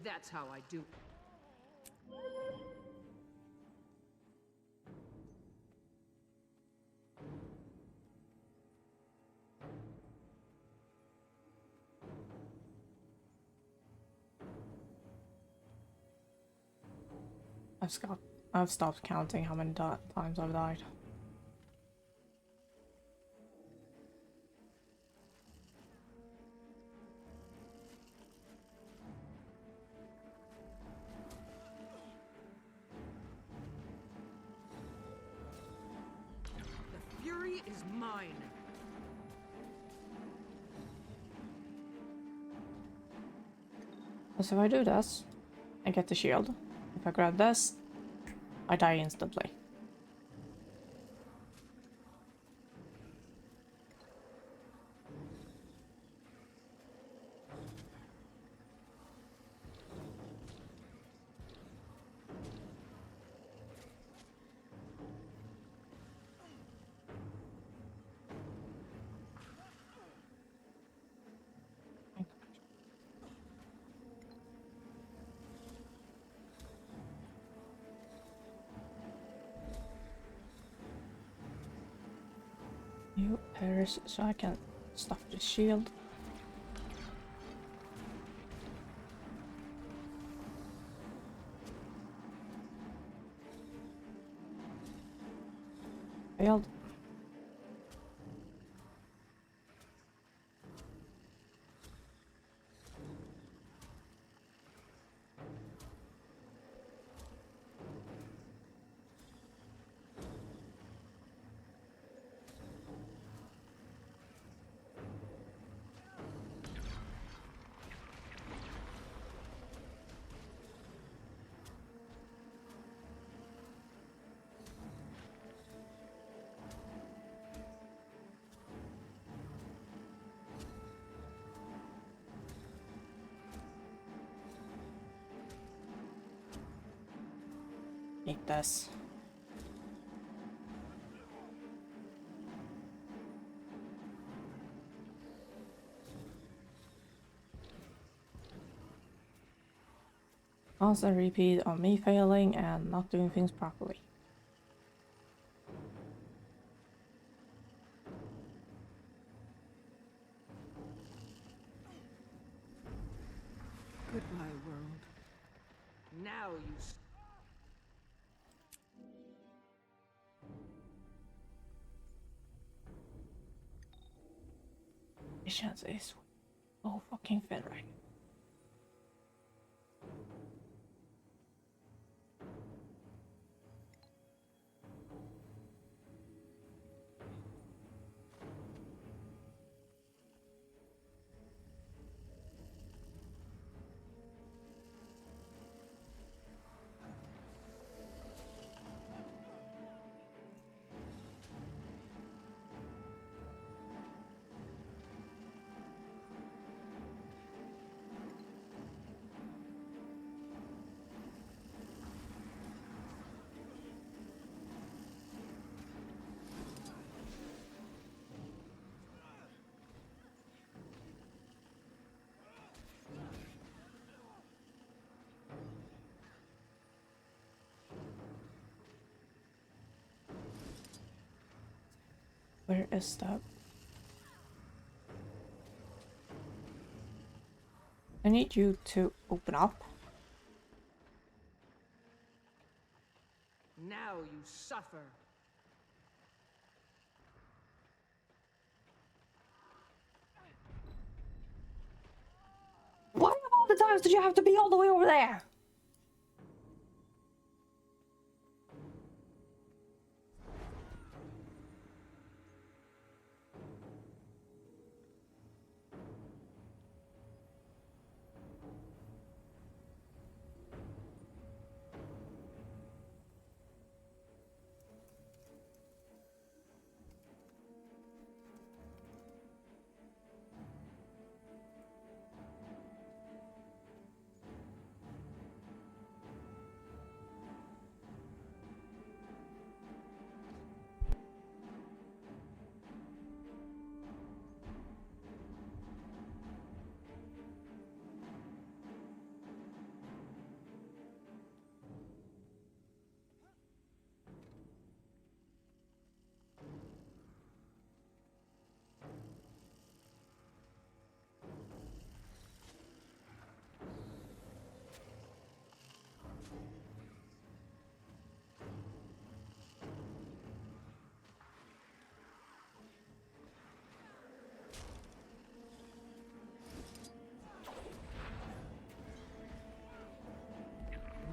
That's how I do it. I've stopped counting how many times I've died. The fury is mine. So if I do this, I get the shield. If I grab this, I die instantly. You perish so I can stop the shield. Failed. Eat this. Also repeat on me failing and not doing things properly. Goodbye, world. Now you... Patience is so fucking fed right. Where is that? I need you to open up. Now you suffer. Why of all the times did you have to be all the way over there?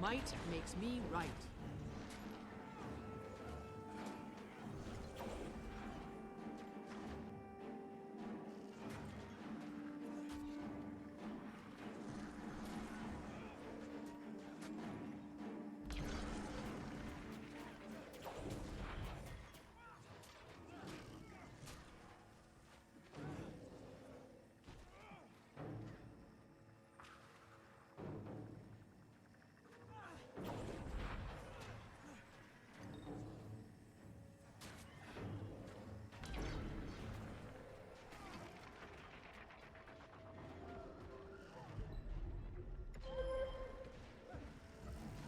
Might makes me right.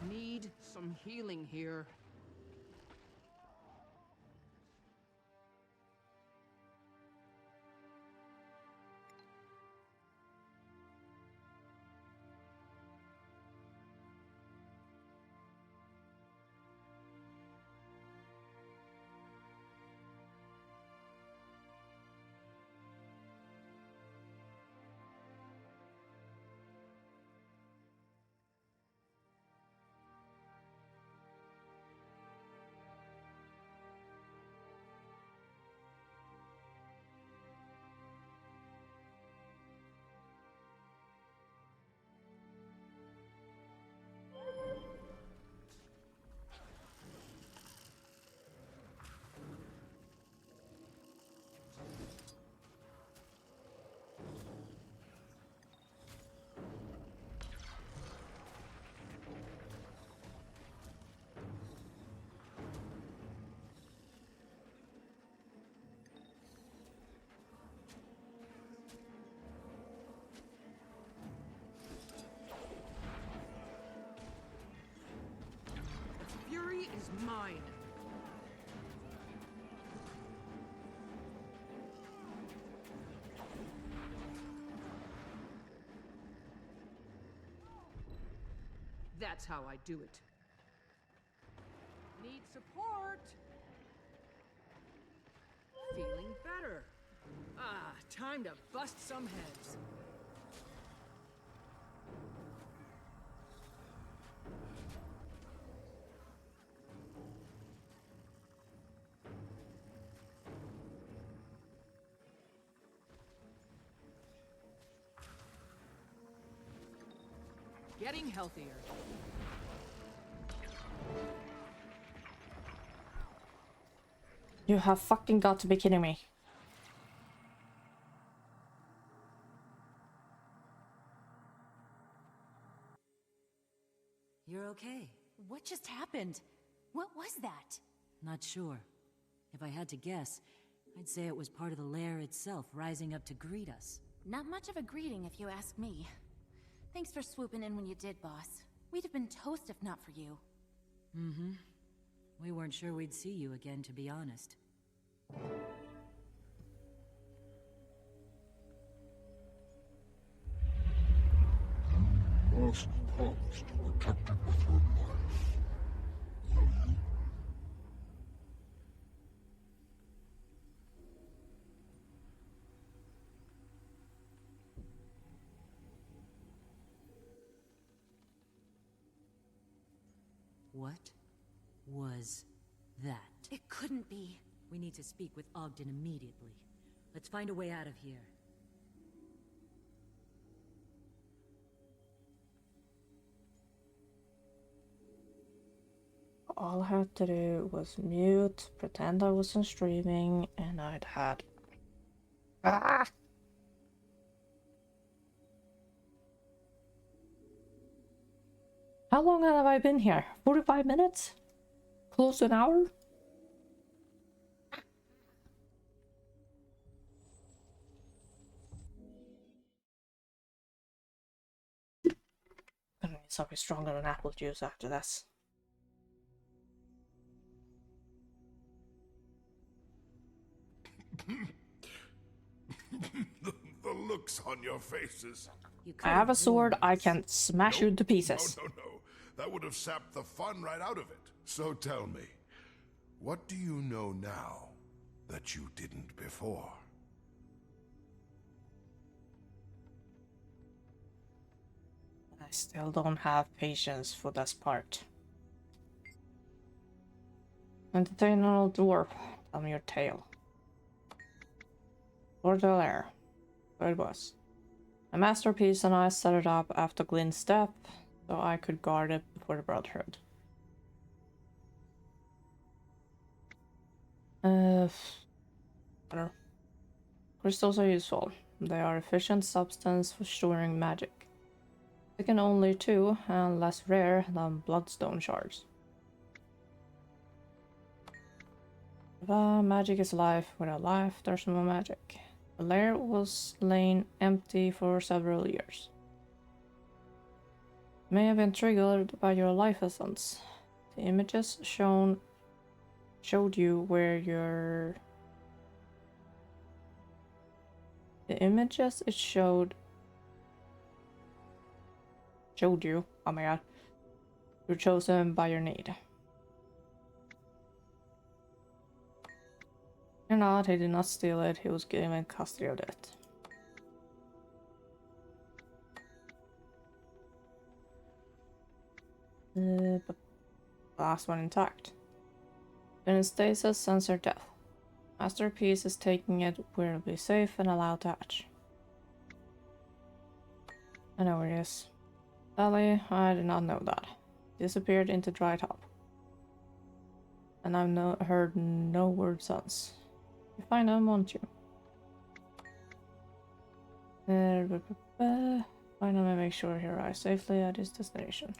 Need some healing here. Fury is mine. That's how I do it. Need support. Feeling better. Ah, time to bust some heads. Getting healthier. You have fucking got to be kidding me. You're okay. What just happened? What was that? Not sure. If I had to guess, I'd say it was part of the lair itself rising up to greet us. Not much of a greeting if you ask me. Thanks for swooping in when you did, boss. We'd have been toast if not for you. Mm-hmm. We weren't sure we'd see you again, to be honest. Must promise to protect it with your life. Will you? What was that? It couldn't be. We need to speak with Ogden immediately. Let's find a way out of here. All I had to do was mute, pretend I wasn't streaming, and I'd had... Ah! How long have I been here? 45 minutes? Close to an hour? Gonna need something stronger than apple juice after this. The looks on your faces. I have a sword, I can smash you to pieces. No. That would have sapped the fun right out of it. So tell me, what do you know now that you didn't before? I still don't have patience for this part. Entertainable dwarf, tell me your tale. Lord of Air. Where it was. A masterpiece, and I set it up after Glyn's death, so I could guard it before the Brotherhood. I don't know. Crystals are useful. They are efficient substance for storing magic. Second only to, and less rare than bloodstone shards. Magic is life. Without life, there's no magic. The lair was lain empty for several years. May have been triggered by your life essence. The images showed you where your... The images it showed you, oh my god, you're chosen by your need. You're not, he did not steal it, he was given custody of it. But last one intact. In stasis, sensor death. Masterpiece is taking it where it'll be safe and allowed to hatch. I know where it is. Sally, I did not know that. Disappeared into dry top. And I've heard no word since. You find them, won't you? Finally make sure he arrives safely at his destination.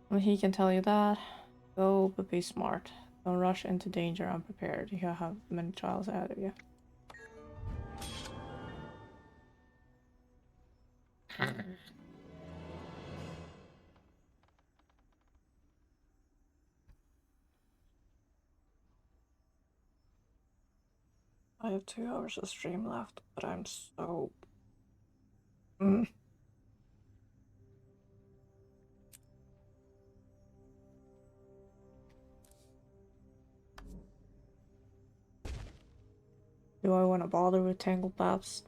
When he can tell you that, go, but be smart. Don't rush into danger unprepared. You have many trials ahead of you. I have 2 hours of stream left, but I'm so... Do I want to bother with tangled paths?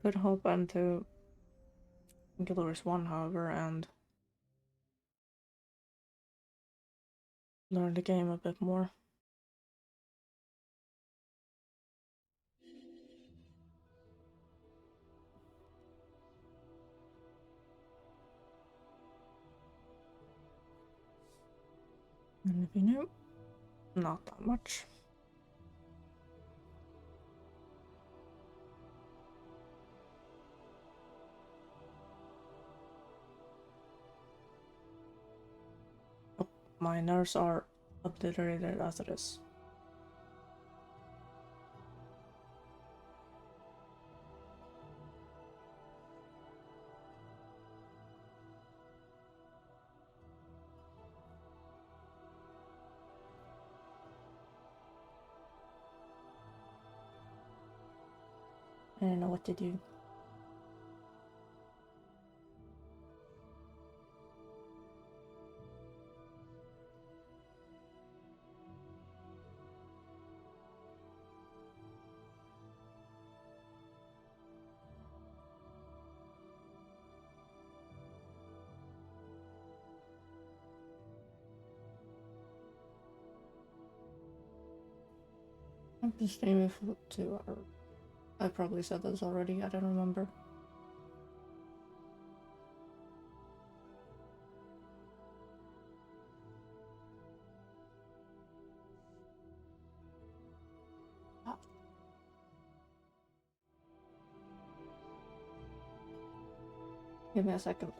Could hop into Guilder's 1, however, and learn the game a bit more. And if you knew, not that much. Oh, my nerves are obliterated as it is. I don't know what to do. I'm just aiming for 2 hours. I probably said this already, I don't remember. Give me a second.